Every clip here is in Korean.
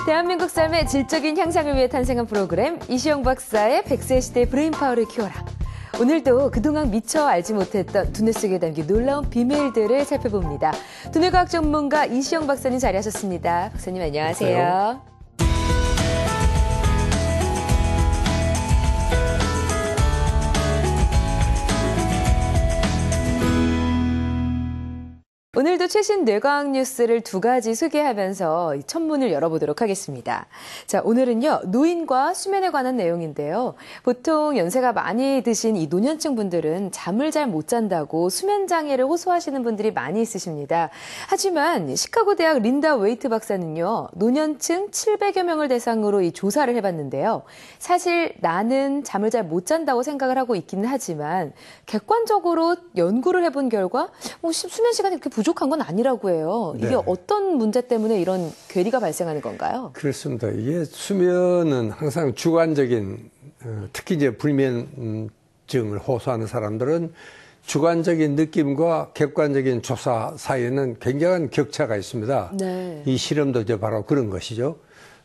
대한민국 삶의 질적인 향상을 위해 탄생한 프로그램 이시영 박사의 100세 시대 브레인파워를 키워라. 오늘도 그동안 미처 알지 못했던 두뇌 속에 담긴 놀라운 비밀들을 살펴봅니다. 두뇌과학 전문가 이시영 박사님 자리하셨습니다. 박사님 안녕하세요. 오늘도 최신 뇌과학 뉴스를 두 가지 소개하면서 천문을 열어보도록 하겠습니다. 자, 오늘은요, 노인과 수면에 관한 내용인데요. 보통 연세가 많이 드신 이 노년층 분들은 잠을 잘 못 잔다고 수면 장애를 호소하시는 분들이 많이 있으십니다. 하지만 시카고 대학 린다 웨이트 박사는요, 노년층 700여 명을 대상으로 이 조사를 해봤는데요. 사실 나는 잠을 잘 못 잔다고 생각을 하고 있기는 하지만 객관적으로 연구를 해본 결과 수면 시간이 그렇게 부족한 건 아니라고 해요. 이게 네. 어떤 문제 때문에 이런 괴리가 발생하는 건가요? 그렇습니다. 이게 수면은 항상 주관적인, 특히 이제 불면증을 호소하는 사람들은 주관적인 느낌과 객관적인 조사 사이에는 굉장한 격차가 있습니다. 네. 이 실험도 이제 바로 그런 것이죠.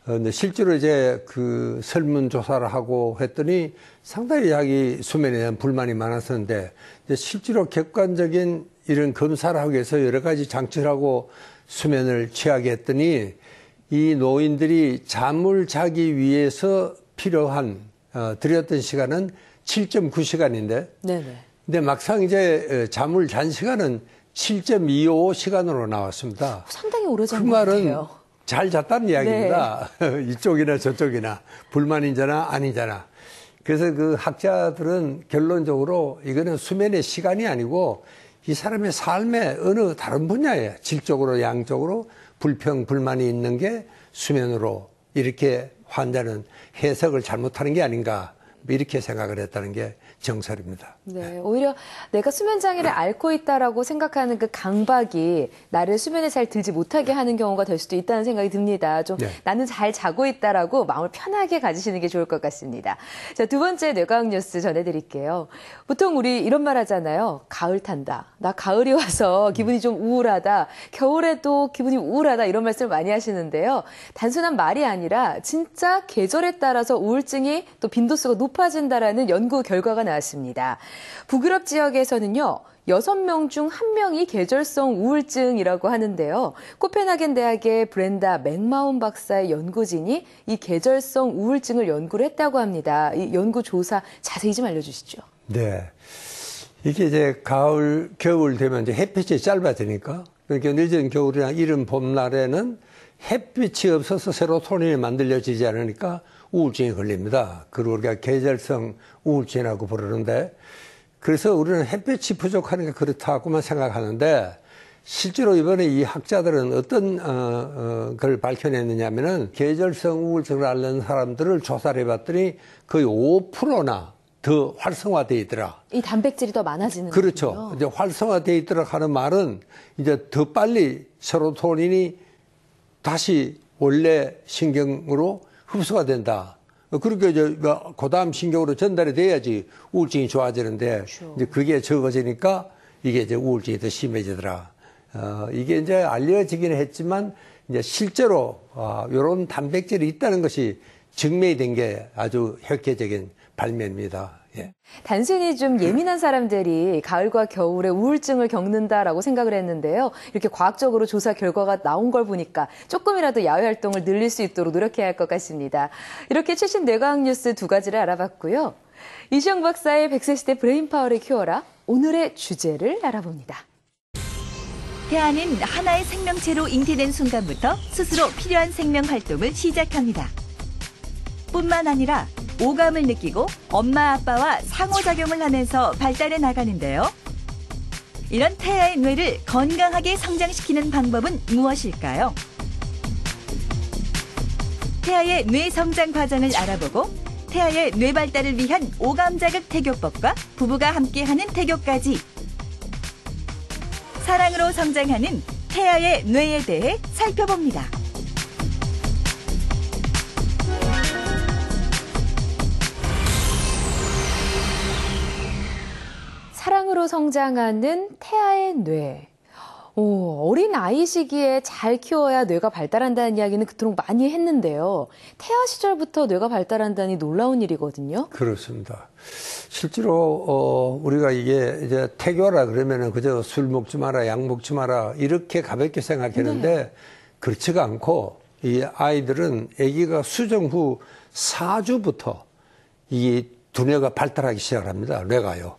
근데 실제로 이제 그 설문조사를 하고 했더니 상당히 자기 수면에 대한 불만이 많았었는데, 이제 실제로 객관적인 이런 검사를 하기 위해서 여러 가지 장치를 하고 수면을 취하게 했더니 이 노인들이 잠을 자기 위해서 필요한, 들였던 시간은 7.9시간인데, 네네. 근데 막상 이제 잠을 잔 시간은 7.25시간으로 나왔습니다. 상당히 오래 잔 그 것 말은 같아요. 잘 잤다는 이야기입니다. 네. 이쪽이나 저쪽이나 불만이잖아 아니잖아. 그래서 그 학자들은 결론적으로 이거는 수면의 시간이 아니고 이 사람의 삶의 어느 다른 분야에 질적으로 양적으로 불평 불만이 있는 게 수면으로 이렇게 환자는 해석을 잘못하는 게 아닌가 이렇게 생각을 했다는 게 정설입니다. 네, 오히려 내가 수면 장애를 앓고 있다라고 생각하는 그 강박이 나를 수면에 잘 들지 못하게 하는 경우가 될 수도 있다는 생각이 듭니다. 좀 네. 나는 잘 자고 있다라고 마음을 편하게 가지시는 게 좋을 것 같습니다. 자, 두 번째 뇌과학 뉴스 전해드릴게요. 보통 우리 이런 말 하잖아요. 가을 탄다. 나 가을이 와서 기분이 좀 우울하다. 겨울에도 기분이 우울하다. 이런 말씀을 많이 하시는데요. 단순한 말이 아니라 진짜 계절에 따라서 우울증이 또 빈도수가 높아진다라는 연구 결과가 나왔습니다. 북유럽 지역에서는요, 6명 중 1명이 계절성 우울증이라고 하는데요. 코펜하겐 대학의 브렌다 맥마운 박사의 연구진이 이 계절성 우울증을 연구를 했다고 합니다. 이 연구 조사 자세히 좀 알려주시죠. 네. 이게 이제 가을, 겨울 되면 이제 햇빛이 짧아지니까, 그러니까 늦은 겨울이나 이른 봄날에는 햇빛이 없어서 세로토닌이 만들어지지 않으니까 우울증이 걸립니다. 그리고 우리가 계절성 우울증이라고 부르는데, 그래서 우리는 햇빛이 부족하니까 그렇다고만 생각하는데, 실제로 이번에 이 학자들은 어떤 걸 밝혀냈느냐면은 계절성 우울증을 앓는 사람들을 조사를 해봤더니 거의 5%나 더 활성화되어 있더라. 이 단백질이 더 많아지는 그렇죠. 거군요. 이제 활성화되어 있더라 하는 말은 이제 더 빨리 세로토닌이 다시 원래 신경으로 흡수가 된다. 그러니까 이제 그 다음 신경으로 전달이 돼야지 우울증이 좋아지는데, 그렇죠. 이제 그게 적어지니까 이게 이제 우울증이 더 심해지더라. 이게 이제 알려지긴 했지만 이제 실제로 이런 단백질이 있다는 것이 증명이 된 게 아주 획기적인 발명입니다. 예. 단순히 좀 예민한 사람들이 가을과 겨울에 우울증을 겪는다라고 생각을 했는데요. 이렇게 과학적으로 조사 결과가 나온 걸 보니까 조금이라도 야외 활동을 늘릴 수 있도록 노력해야 할 것 같습니다. 이렇게 최신 뇌과학 뉴스 두 가지를 알아봤고요. 이시영 박사의 100세 시대 브레인파워를 키워라. 오늘의 주제를 알아봅니다. 태아는 하나의 생명체로 잉태된 순간부터 스스로 필요한 생명 활동을 시작합니다. 뿐만 아니라 오감을 느끼고 엄마 아빠와 상호작용을 하면서 발달해 나가는데요. 이런 태아의 뇌를 건강하게 성장시키는 방법은 무엇일까요? 태아의 뇌 성장 과정을 알아보고 태아의 뇌 발달을 위한 오감 자극 태교법과 부부가 함께하는 태교까지 사랑으로 성장하는 태아의 뇌에 대해 살펴봅니다. 사랑으로 성장하는 태아의 뇌. 어린 아이 시기에 잘 키워야 뇌가 발달한다는 이야기는 그토록 많이 했는데요. 태아 시절부터 뇌가 발달한다니 놀라운 일이거든요. 그렇습니다. 실제로 우리가 이게 이제 태교라 그러면은 그저 술 먹지 마라, 약 먹지 마라 이렇게 가볍게 생각했는데 네. 그렇지가 않고 이 아이들은 아기가 수정 후 4주부터 이 두뇌가 발달하기 시작합니다. 뇌가요.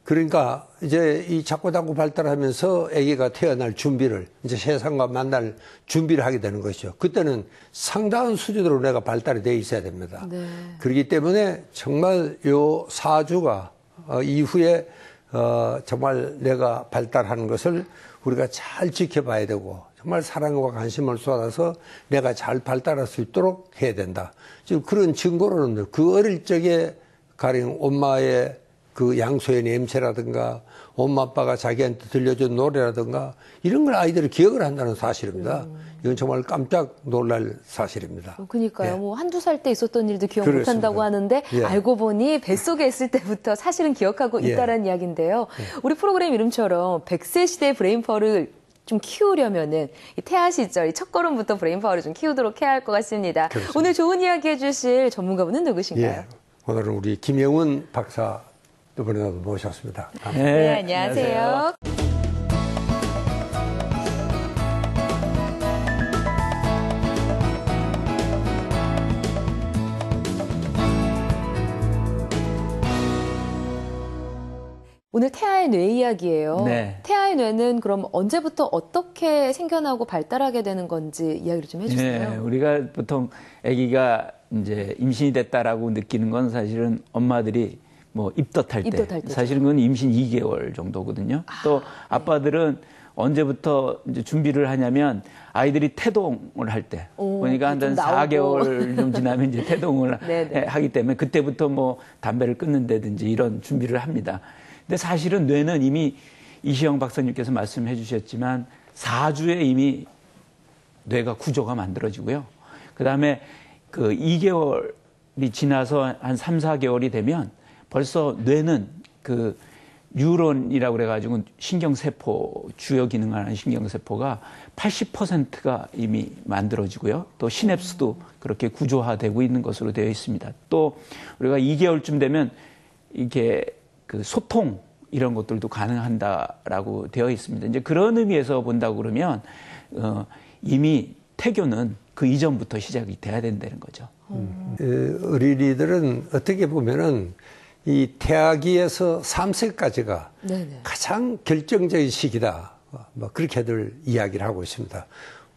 그러니까 이제 이 자꾸 발달하면서 아기가 태어날 준비를 이제 세상과 만날 준비를 하게 되는 것이죠. 그때는 상당한 수준으로 뇌가 발달이 돼 있어야 됩니다. 네. 그렇기 때문에 정말 요 4주가 이후에 정말 뇌가 발달하는 것을 우리가 잘 지켜봐야 되고 정말 사랑과 관심을 쏟아서 뇌가 잘 발달할 수 있도록 해야 된다. 지금 그런 증거로는 그 어릴 적에 가령 엄마의 그 양소의 냄새라든가 엄마 아빠가 자기한테 들려준 노래라든가 이런 걸 아이들이 기억을 한다는 사실입니다. 이건 정말 깜짝 놀랄 사실입니다. 그러니까요. 예. 뭐 한두 살 때 있었던 일도 기억 그렇습니다. 못한다고 하는데 예. 알고 보니 뱃속에 있을 때부터 사실은 기억하고 예. 있다는 이야기인데요. 우리 프로그램 이름처럼 100세 시대의 브레인파워를 좀 키우려면은 이 태아 시절 이 첫걸음부터 브레인파워를 좀 키우도록 해야 할 것 같습니다. 그렇습니다. 오늘 좋은 이야기 해주실 전문가분은 누구신가요? 예. 오늘은 우리 김영훈 박사 두 분을 모셨습니다. 네, 안녕하세요. 오늘 태아의 뇌 이야기예요. 네. 태아의 뇌는 그럼 언제부터 어떻게 생겨나고 발달하게 되는 건지 이야기를 좀 해주세요. 네, 우리가 보통 아기가 이제 임신이 됐다라고 느끼는 건 사실은 엄마들이 뭐 입덧할 때, 때죠. 사실은 그건 임신 2개월 정도거든요. 또 아빠들은 언제부터 이제 준비를 하냐면 아이들이 태동을 할 때, 그러니까 한 좀 나오고. 4개월 좀 지나면 이제 태동을 네네. 하기 때문에 그때부터 뭐 담배를 끊는다든지 이런 준비를 합니다. 근데 사실은 뇌는 이미 이시영 박사님께서 말씀해 주셨지만 4주에 이미 뇌가 구조가 만들어지고요. 그 다음에 그 2개월이 지나서 한 3, 4개월이 되면 벌써 뇌는 그 뉴런이라고 그래가지고 신경세포, 주요 기능을 하는 신경세포가 80%가 이미 만들어지고요. 또 시냅스도 그렇게 구조화되고 있는 것으로 되어 있습니다. 또 우리가 2개월쯤 되면 이게 그 소통 이런 것들도 가능한다라고 되어 있습니다. 이제 그런 의미에서 본다고 그러면 이미 태교는 그 이전부터 시작이 돼야 된다는 거죠. 어린이들은 어떻게 보면은 이 태아기에서 3세까지가 네네. 가장 결정적인 시기다. 뭐 그렇게들 이야기를 하고 있습니다.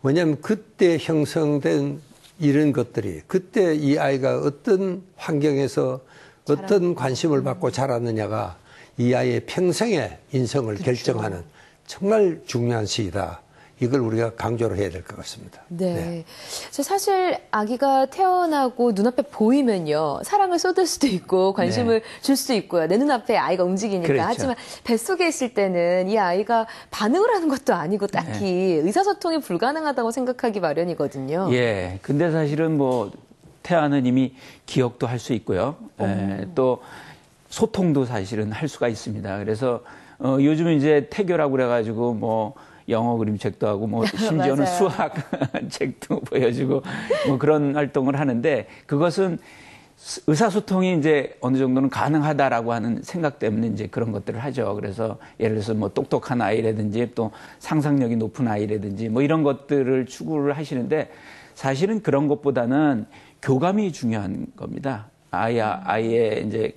왜냐하면 그때 형성된 이런 것들이 그때 이 아이가 어떤 환경에서 어떤 관심을 받고 자랐느냐가 이 아이의 평생의 인성을 결정하는 정말 중요한 시기다. 이걸 우리가 강조를 해야 될 것 같습니다. 네. 사실 아기가 태어나고 눈앞에 보이면요. 사랑을 쏟을 수도 있고 관심을 줄 수도 있고요. 내 눈앞에 아이가 움직이니까. 그렇죠. 하지만 뱃속에 있을 때는 이 아이가 반응을 하는 것도 아니고 딱히 의사소통이 불가능하다고 생각하기 마련이거든요. 예. 근데 사실은 뭐 태아는 이미 기억도 할 수 있고요. 또 소통도 사실은 할 수가 있습니다. 그래서 요즘은 이제 태교라고 그래가지고 뭐 영어 그림책도 하고 뭐 심지어는 맞아요. 수학 책도 보여주고 뭐 그런 활동을 하는데 그것은 의사소통이 이제 어느 정도는 가능하다라고 하는 생각 때문에 이제 그런 것들을 하죠. 그래서 예를 들어서 뭐 똑똑한 아이라든지 또 상상력이 높은 아이라든지 뭐 이런 것들을 추구를 하시는데 사실은 그런 것보다는 교감이 중요한 겁니다. 아이의 이제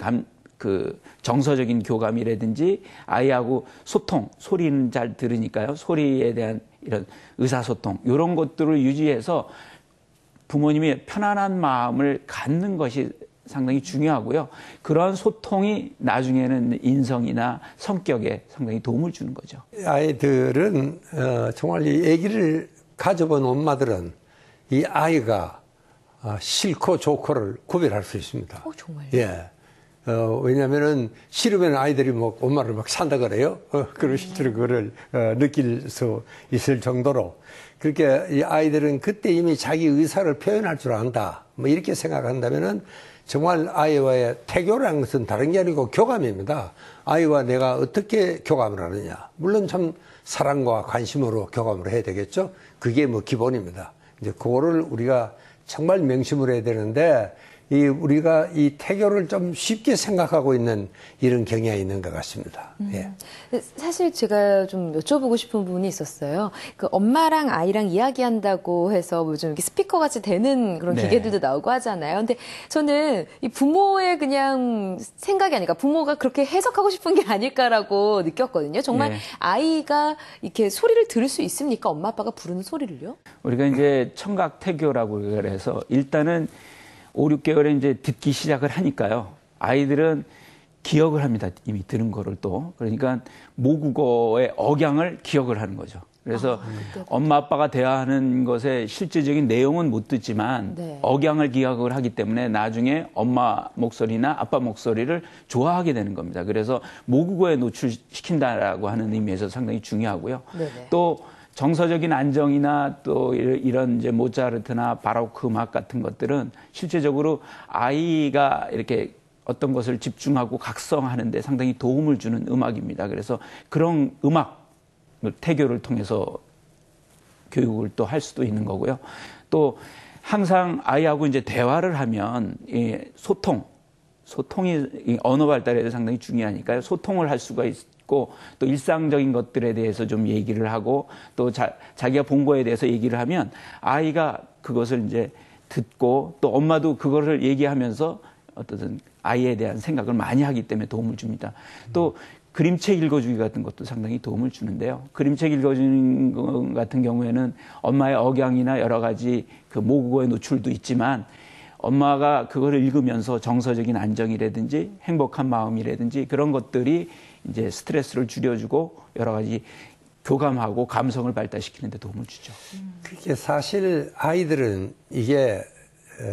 그 정서적인 교감이라든지 아이하고 소통, 소리는 잘 들으니까요. 소리에 대한 이런 의사소통, 이런 것들을 유지해서 부모님이 편안한 마음을 갖는 것이 상당히 중요하고요. 그러한 소통이 나중에는 인성이나 성격에 상당히 도움을 주는 거죠. 아이들은 정말 이 아기를 가져본 엄마들은 이 아이가 싫고 좋고를 구별할 수 있습니다. 정말요? 예. 왜냐면은 싫으면 아이들이 뭐 엄마를 막 산다 그래요. 그런 실제로 그거를 느낄 수 있을 정도로 그렇게 이 아이들은 그때 이미 자기 의사를 표현할 줄 안다. 뭐 이렇게 생각한다면은 정말 아이와의 태교라는 것은 다른 게 아니고 교감입니다. 아이와 내가 어떻게 교감을 하느냐. 물론 참 사랑과 관심으로 교감을 해야 되겠죠. 그게 뭐 기본입니다. 이제 그거를 우리가 정말 명심을 해야 되는데 우리가 이 태교를 좀 쉽게 생각하고 있는 이런 경향이 있는 것 같습니다. 예. 사실 제가 좀 여쭤보고 싶은 부분이 있었어요. 그 엄마랑 아이랑 이야기한다고 해서 뭐 좀 이렇게 스피커 같이 되는 그런 네. 기계들도 나오고 하잖아요. 근데 저는 이 부모의 그냥 생각이 아니라 부모가 그렇게 해석하고 싶은 게 아닐까라고 느꼈거든요. 정말 네. 아이가 이렇게 소리를 들을 수 있습니까? 엄마 아빠가 부르는 소리를요? 우리가 이제 청각 태교라고 그래서 일단은 5, 6개월에 이제 듣기 시작을 하니까요. 아이들은 기억을 합니다. 이미 들은 거를 또. 그러니까 모국어의 억양을 기억을 하는 거죠. 그래서 엄마 아빠가 대화하는 것의 실제적인 내용은 못 듣지만 네. 억양을 기억을 하기 때문에 나중에 엄마 목소리나 아빠 목소리를 좋아하게 되는 겁니다. 그래서 모국어에 노출시킨다라고 하는 의미에서 상당히 중요하고요. 네네. 또 정서적인 안정이나 또 이런 이제 모차르트나 바로크 음악 같은 것들은 실제적으로 아이가 이렇게 어떤 것을 집중하고 각성하는데 상당히 도움을 주는 음악입니다. 그래서 그런 음악 태교를 통해서 교육을 또 할 수도 있는 거고요. 또 항상 아이하고 이제 대화를 하면 이 소통이 이 언어 발달에 상당히 중요하니까요. 소통을 할 수가 있고 또 일상적인 것들에 대해서 좀 얘기를 하고 또 자기가 본 거에 대해서 얘기를 하면 아이가 그것을 이제 듣고 또 엄마도 그거를 얘기하면서 어떤 아이에 대한 생각을 많이 하기 때문에 도움을 줍니다. 또 그림책 읽어주기 같은 것도 상당히 도움을 주는데요. 그림책 읽어주는 것 같은 경우에는 엄마의 억양이나 여러 가지 그 모국어의 노출도 있지만 엄마가 그거를 읽으면서 정서적인 안정이라든지 행복한 마음이라든지 그런 것들이 이제 스트레스를 줄여주고 여러 가지 교감하고 감성을 발달시키는 데 도움을 주죠. 그게 사실 아이들은 이게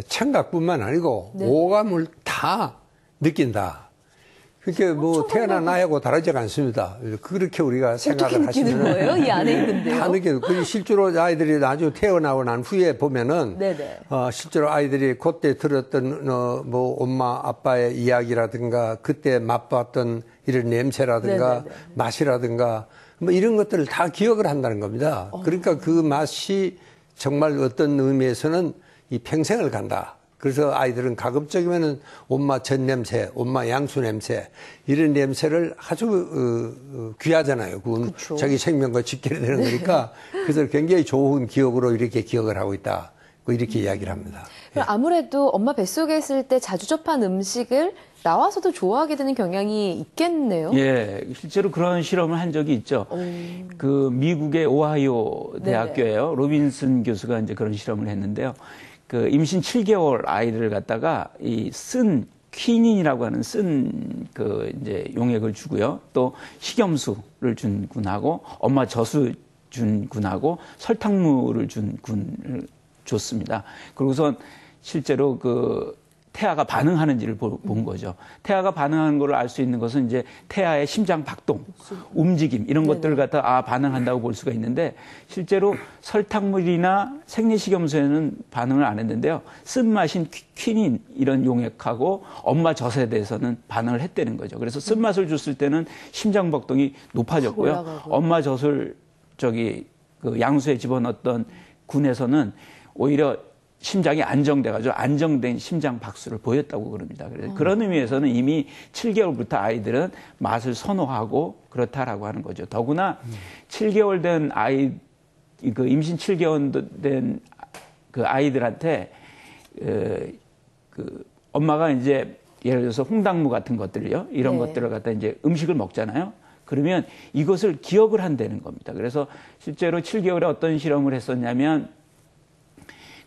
청각뿐만 아니고 네. 오감을 다 느낀다. 그게 뭐 태어난 아이하고 다르지가 않습니다. 그렇게 우리가 생각을 어떻게 느끼는 하시면 거예요? 이 안에 있는데요? 다 느끼는. 그 실제로 아이들이 나중에 태어나고 난 후에 보면은 네네. 실제로 아이들이 그때 들었던 뭐 엄마 아빠의 이야기라든가 그때 맛봤던 이런 냄새라든가 네네네. 맛이라든가 뭐 이런 것들을 다 기억을 한다는 겁니다. 그러니까 그 맛이 정말 어떤 의미에서는 이 평생을 간다. 그래서 아이들은 가급적이면은 엄마 전 냄새, 엄마 양수 냄새 이런 냄새를 아주 귀하잖아요. 그건 그쵸. 자기 생명과 직결되는 거니까 그래서 굉장히 좋은 기억으로 이렇게 기억을 하고 있다. 이렇게 이야기를 합니다. 그럼 아무래도 엄마 뱃속에 있을 때 자주 접한 음식을 나와서도 좋아하게 되는 경향이 있겠네요. 예, 실제로 그런 실험을 한 적이 있죠. 그 미국의 오하이오 대학교예요. 로빈슨 교수가 이제 그런 실험을 했는데요. 그 임신 7개월 아이들을 갖다가 이 쓴 퀴닌이라고 하는 쓴 그 이제 용액을 주고요. 또 식염수를 준 군하고 엄마 젖을 준 군하고 설탕물을 준 군을 줬습니다. 그리고선 실제로 그 태아가 반응하는지를 본 거죠. 태아가 반응하는 걸 알 수 있는 것은 이제 태아의 심장 박동, 움직임 이런 것들을 갖다 반응한다고 볼 수가 있는데 실제로 설탕물이나 생리식염수에는 반응을 안 했는데요. 쓴맛인 퀴닌 이런 용액하고 엄마 젖에 대해서는 반응을 했다는 거죠. 그래서 쓴맛을 줬을 때는 심장 박동이 높아졌고요. 올라가고. 엄마 젖을 그 양수에 집어넣었던 군에서는 오히려 심장이 안정돼가지고 안정된 심장 박수를 보였다고 그럽니다. 그래서 그런 의미에서는 이미 7개월부터 아이들은 맛을 선호하고 그렇다라고 하는 거죠. 더구나 7개월 된 아이, 그 임신 7개월 된 그 아이들한테 그 엄마가 이제 예를 들어서 홍당무 같은 것들요, 이런 네. 것들을 갖다 이제 음식을 먹잖아요. 그러면 이것을 기억을 한다는 겁니다. 그래서 실제로 7개월에 어떤 실험을 했었냐면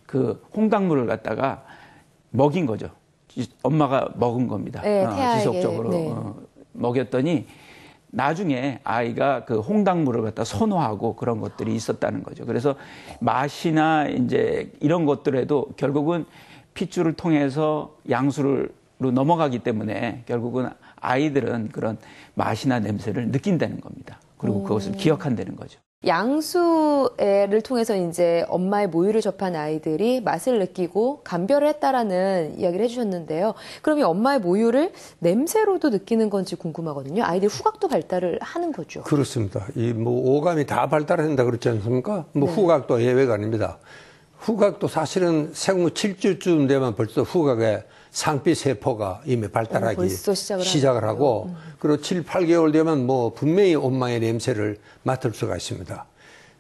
그 홍당무를 갖다가 먹인 거죠. 엄마가 먹은 겁니다. 네, 태아에게. 지속적으로 네. 먹였더니 나중에 아이가 그 홍당무를 갖다 선호하고 그런 것들이 있었다는 거죠. 그래서 맛이나 이제 이런 것들에도 결국은 핏줄을 통해서 양수로 넘어가기 때문에 결국은 아이들은 그런 맛이나 냄새를 느낀다는 겁니다. 그리고 그것을 기억한다는 거죠. 양수를 통해서 이제 엄마의 모유를 접한 아이들이 맛을 느끼고 감별을 했다라는 이야기를 해주셨는데요. 그럼 이 엄마의 모유를 냄새로도 느끼는 건지 궁금하거든요. 아이들 후각도 발달을 하는 거죠. 그렇습니다. 이 뭐 오감이 다 발달한다 그렇지 않습니까? 뭐 후각도 예외가 아닙니다. 후각도 사실은 생후 7주쯤 되면 벌써 후각의 상피 세포가 이미 발달하기 벌써 시작을 하고 그리고 7, 8개월 되면 뭐 분명히 엄마의 냄새를 맡을 수가 있습니다.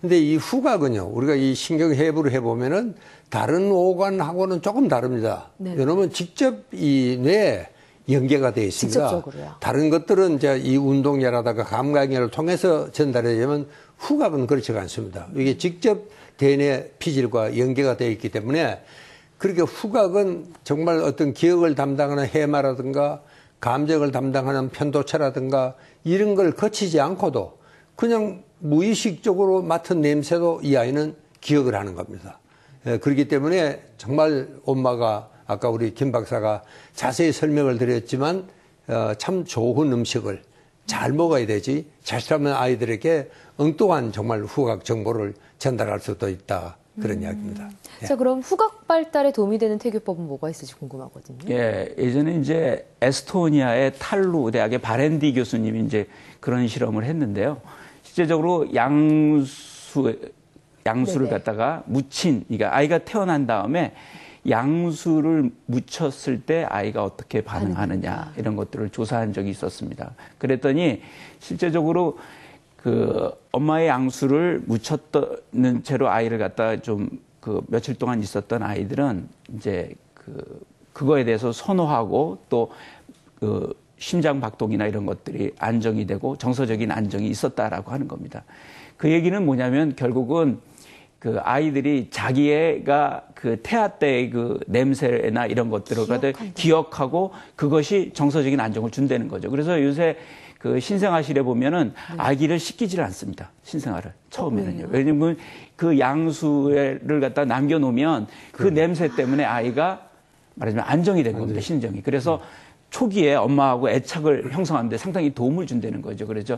근데 이 후각은요, 우리가 이 신경해부를 해보면은 다른 오감하고는 조금 다릅니다. 네. 왜냐하면 직접 이 뇌에 연계가 되어 있습니다. 직접적으로요. 다른 것들은 이제 이 운동이라다가 감각을 통해서 전달되면 후각은 그렇지가 않습니다. 이게 직접 대뇌 피질과 연계가 되어 있기 때문에 그렇게 후각은 정말 어떤 기억을 담당하는 해마라든가 감정을 담당하는 편도체라든가 이런 걸 거치지 않고도 그냥 무의식적으로 맡은 냄새도 이 아이는 기억을 하는 겁니다. 그렇기 때문에 정말 엄마가 아까 우리 김 박사가 자세히 설명을 드렸지만 참 좋은 음식을 잘 먹어야 되지 자칫하면 아이들에게 엉뚱한 정말 후각 정보를 전달할 수도 있다. 그런 이야기입니다. 자, 그럼 후각 발달에 도움이 되는 태교법은 뭐가 있을지 궁금하거든요. 예, 예전에 이제 에스토니아의 탈루 대학의 바렌디 교수님이 이제 그런 실험을 했는데요. 실제적으로 양수를 네네. 갖다가 묻힌, 그러니까 아이가 태어난 다음에 양수를 묻혔을 때 아이가 어떻게 반응하느냐 이런 것들을 조사한 적이 있었습니다. 그랬더니 실제적으로 그 엄마의 양수를 묻혔던 채로 아이를 갖다가 좀 그 며칠 동안 있었던 아이들은 이제 그거에 대해서 선호하고 또 그 심장 박동이나 이런 것들이 안정이 되고 정서적인 안정이 있었다라고 하는 겁니다. 그 얘기는 뭐냐면 결국은 그 아이들이 자기가 그 태아 때의 그 냄새나 이런 것들을 기억하고 그것이 정서적인 안정을 준다는 거죠. 그래서 요새 그 신생아실에 보면은 아기를 씻기질 않습니다. 신생아를 처음에는요. 왜냐면 그 양수를 갖다 남겨놓으면 그 냄새 때문에 아이가 말하자면 안정이 된 겁니다. 신정이. 그래서 초기에 엄마하고 애착을 형성하는 데 상당히 도움을 준다는 거죠. 그래서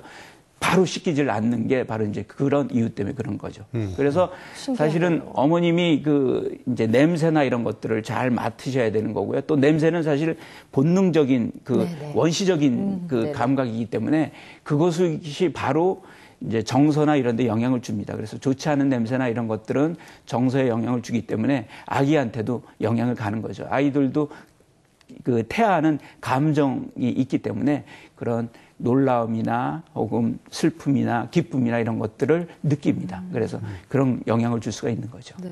바로 씻기질 않는 게 바로 이제 그런 이유 때문에 그런 거죠. 그래서 사실은 어머님이 그 이제 냄새나 이런 것들을 잘 맡으셔야 되는 거고요. 또 냄새는 사실 본능적인 그 원시적인 그 감각이기 때문에 그것이 바로 이제 정서나 이런 데 영향을 줍니다. 그래서 좋지 않은 냄새나 이런 것들은 정서에 영향을 주기 때문에 아기한테도 영향을 가는 거죠. 아이들도 그 태아는 감정이 있기 때문에 그런 놀라움이나 혹은 슬픔이나 기쁨이나 이런 것들을 느낍니다. 그래서 그런 영향을 줄 수가 있는 거죠. 네.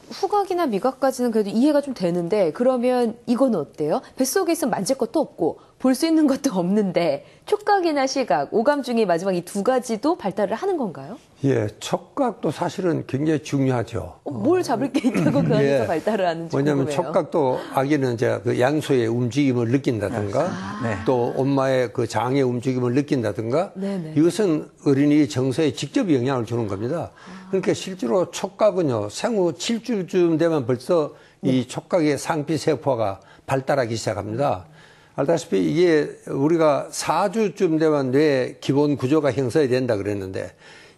후각이나 미각까지는 그래도 이해가 좀 되는데 그러면 이건 어때요? 뱃속에 있으면 만질 것도 없고 볼 수 있는 것도 없는데 촉각이나 시각, 오감 중에 마지막 이 두 가지도 발달을 하는 건가요? 예, 촉각도 사실은 굉장히 중요하죠. 뭘 잡을 게 있다고 그 안에서 발달을 하는지 왜냐하면 궁금해요. 촉각도 아기는 이제 그 양수의 움직임을 느낀다든가 또 엄마의 그 장의 움직임을 느낀다든가 이것은 어린이 정서에 직접 영향을 주는 겁니다. 그러니까 실제로 촉각은요 생후 7주쯤 되면 벌써 이 촉각의 상피 세포가 발달하기 시작합니다. 알다시피 이게 우리가 4주쯤 되면 뇌 기본 구조가 형성이 된다 그랬는데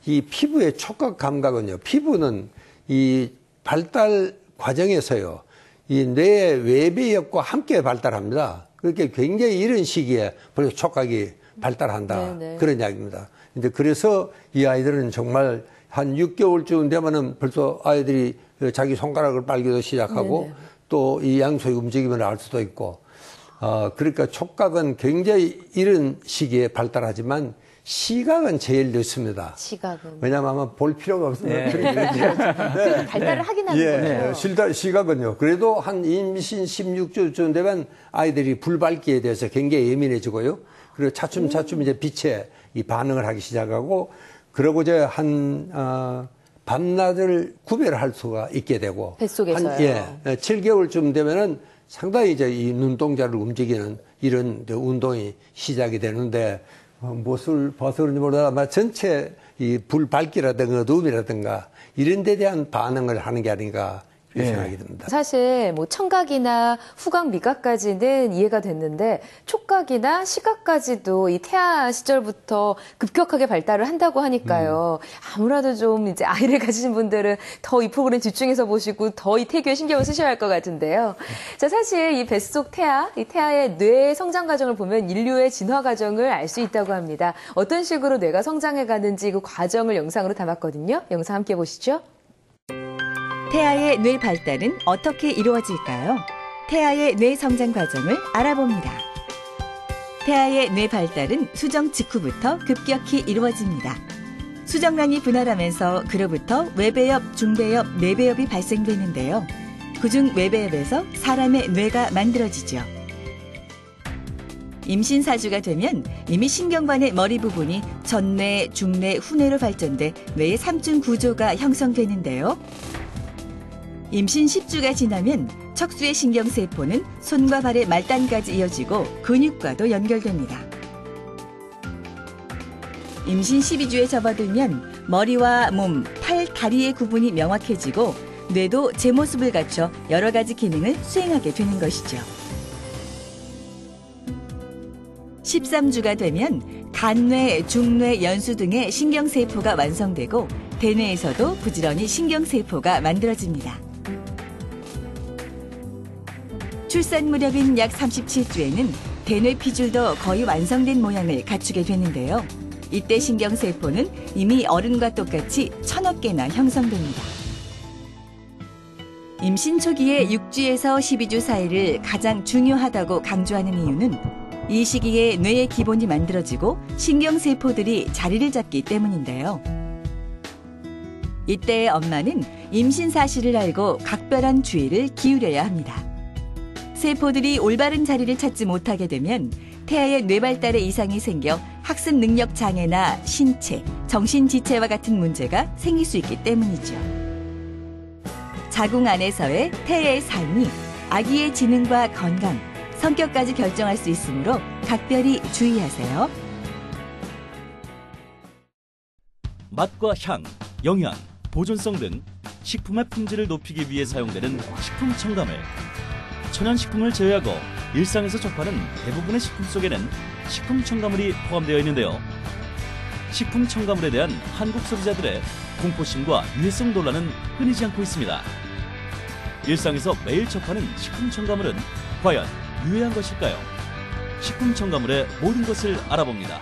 이 피부의 촉각 감각은요, 피부는 이 발달 과정에서요, 이 뇌의 외배역과 함께 발달합니다. 그렇게 굉장히 이른 시기에 벌써 촉각이 발달한다. 그런 이야기입니다. 근데 그래서 이 아이들은 정말 한 6개월쯤 되면은 벌써 아이들이 자기 손가락을 빨기도 시작하고 또 이 양수의 움직임을 알 수도 있고, 그러니까 촉각은 굉장히 이른 시기에 발달하지만 시각은 제일 늦습니다. 시각은. 왜냐하면 아마 볼 필요가 없어요. 그래도 발달을 하긴 하는 거죠. 시각은요. 그래도 한 임신 16주쯤 되면 아이들이 불 밝기에 대해서 굉장히 예민해지고요. 그리고 차츰 이제 빛에 이 반응을 하기 시작하고, 그러고 이제 밤낮을 구별할 수가 있게 되고. 뱃속에서요. 7개월쯤 되면은 상당히 이제 이 눈동자를 움직이는 이런 운동이 시작이 되는데, 무엇을 봐서 그런지 몰라도 아마 전체 이 불 밝기라든가 어두움이라든가 이런 데 대한 반응을 하는 게 아닌가 그렇게 생각이 듭니다. 사실 뭐 청각이나 후각, 미각까지는 이해가 됐는데 촉각이나 시각까지도 이 태아 시절부터 급격하게 발달을 한다고 하니까요. 아무래도 좀 이제 아이를 가지신 분들은 더 이 프로그램 집중해서 보시고 더 이 태교에 신경을 쓰셔야 할 것 같은데요. 자, 사실 이 뱃속 태아, 이 태아의 뇌 성장 과정을 보면 인류의 진화 과정을 알 수 있다고 합니다. 어떤 식으로 뇌가 성장해 가는지 그 과정을 영상으로 담았거든요. 영상 함께 보시죠. 태아의 뇌 발달은 어떻게 이루어질까요? 태아의 뇌 성장 과정을 알아봅니다. 태아의 뇌 발달은 수정 직후부터 급격히 이루어집니다. 수정란이 분할하면서 그로부터 외배엽, 중배엽, 내배엽이 발생되는데요. 그중 외배엽에서 사람의 뇌가 만들어지죠. 임신 4주가 되면 이미 신경관의 머리 부분이 전뇌, 중뇌, 후뇌로 발전돼 뇌의 3중 구조가 형성되는데요. 임신 10주가 지나면 척수의 신경세포는 손과 발의 말단까지 이어지고 근육과도 연결됩니다. 임신 12주에 접어들면 머리와 몸, 팔, 다리의 구분이 명확해지고 뇌도 제 모습을 갖춰 여러 가지 기능을 수행하게 되는 것이죠. 13주가 되면 간뇌, 중뇌, 연수 등의 신경세포가 완성되고 대뇌에서도 부지런히 신경세포가 만들어집니다. 출산 무렵인 약 37주에는 대뇌 피줄도 거의 완성된 모양을 갖추게 되는데요. 이때 신경세포는 이미 어른과 똑같이 1000억 개나 형성됩니다. 임신 초기의 6주에서 12주 사이를 가장 중요하다고 강조하는 이유는 이 시기에 뇌의 기본이 만들어지고 신경세포들이 자리를 잡기 때문인데요. 이때의 엄마는 임신 사실을 알고 각별한 주의를 기울여야 합니다. 세포들이 올바른 자리를 찾지 못하게 되면 태아의 뇌 발달에 이상이 생겨 학습 능력 장애나 신체, 정신 지체와 같은 문제가 생길 수 있기 때문이죠. 자궁 안에서의 태아의 삶이 아기의 지능과 건강, 성격까지 결정할 수 있으므로 각별히 주의하세요. 맛과 향, 영양, 보존성 등 식품의 품질을 높이기 위해 사용되는 식품 첨가물. 천연식품을 제외하고 일상에서 접하는 대부분의 식품 속에는 식품 첨가물이 포함되어 있는데요. 식품 첨가물에 대한 한국 소비자들의 공포심과 유해성 논란은 끊이지 않고 있습니다. 일상에서 매일 접하는 식품 첨가물은 과연 유해한 것일까요? 식품 첨가물의 모든 것을 알아봅니다.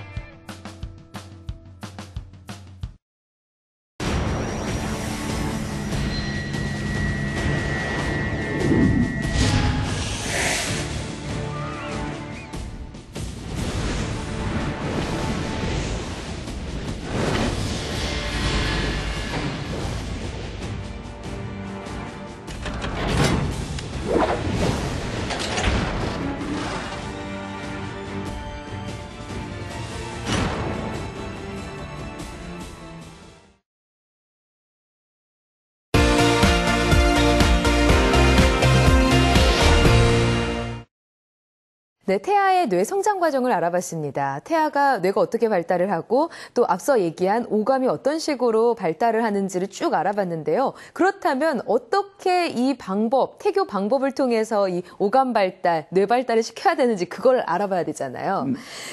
네, 태아의 뇌 성장 과정을 알아봤습니다. 태아가 뇌가 어떻게 발달을 하고 또 앞서 얘기한 오감이 어떤 식으로 발달을 하는지를 쭉 알아봤는데요. 그렇다면 어떻게 이 방법, 태교 방법을 통해서 이 오감 발달, 뇌 발달을 시켜야 되는지 그걸 알아봐야 되잖아요.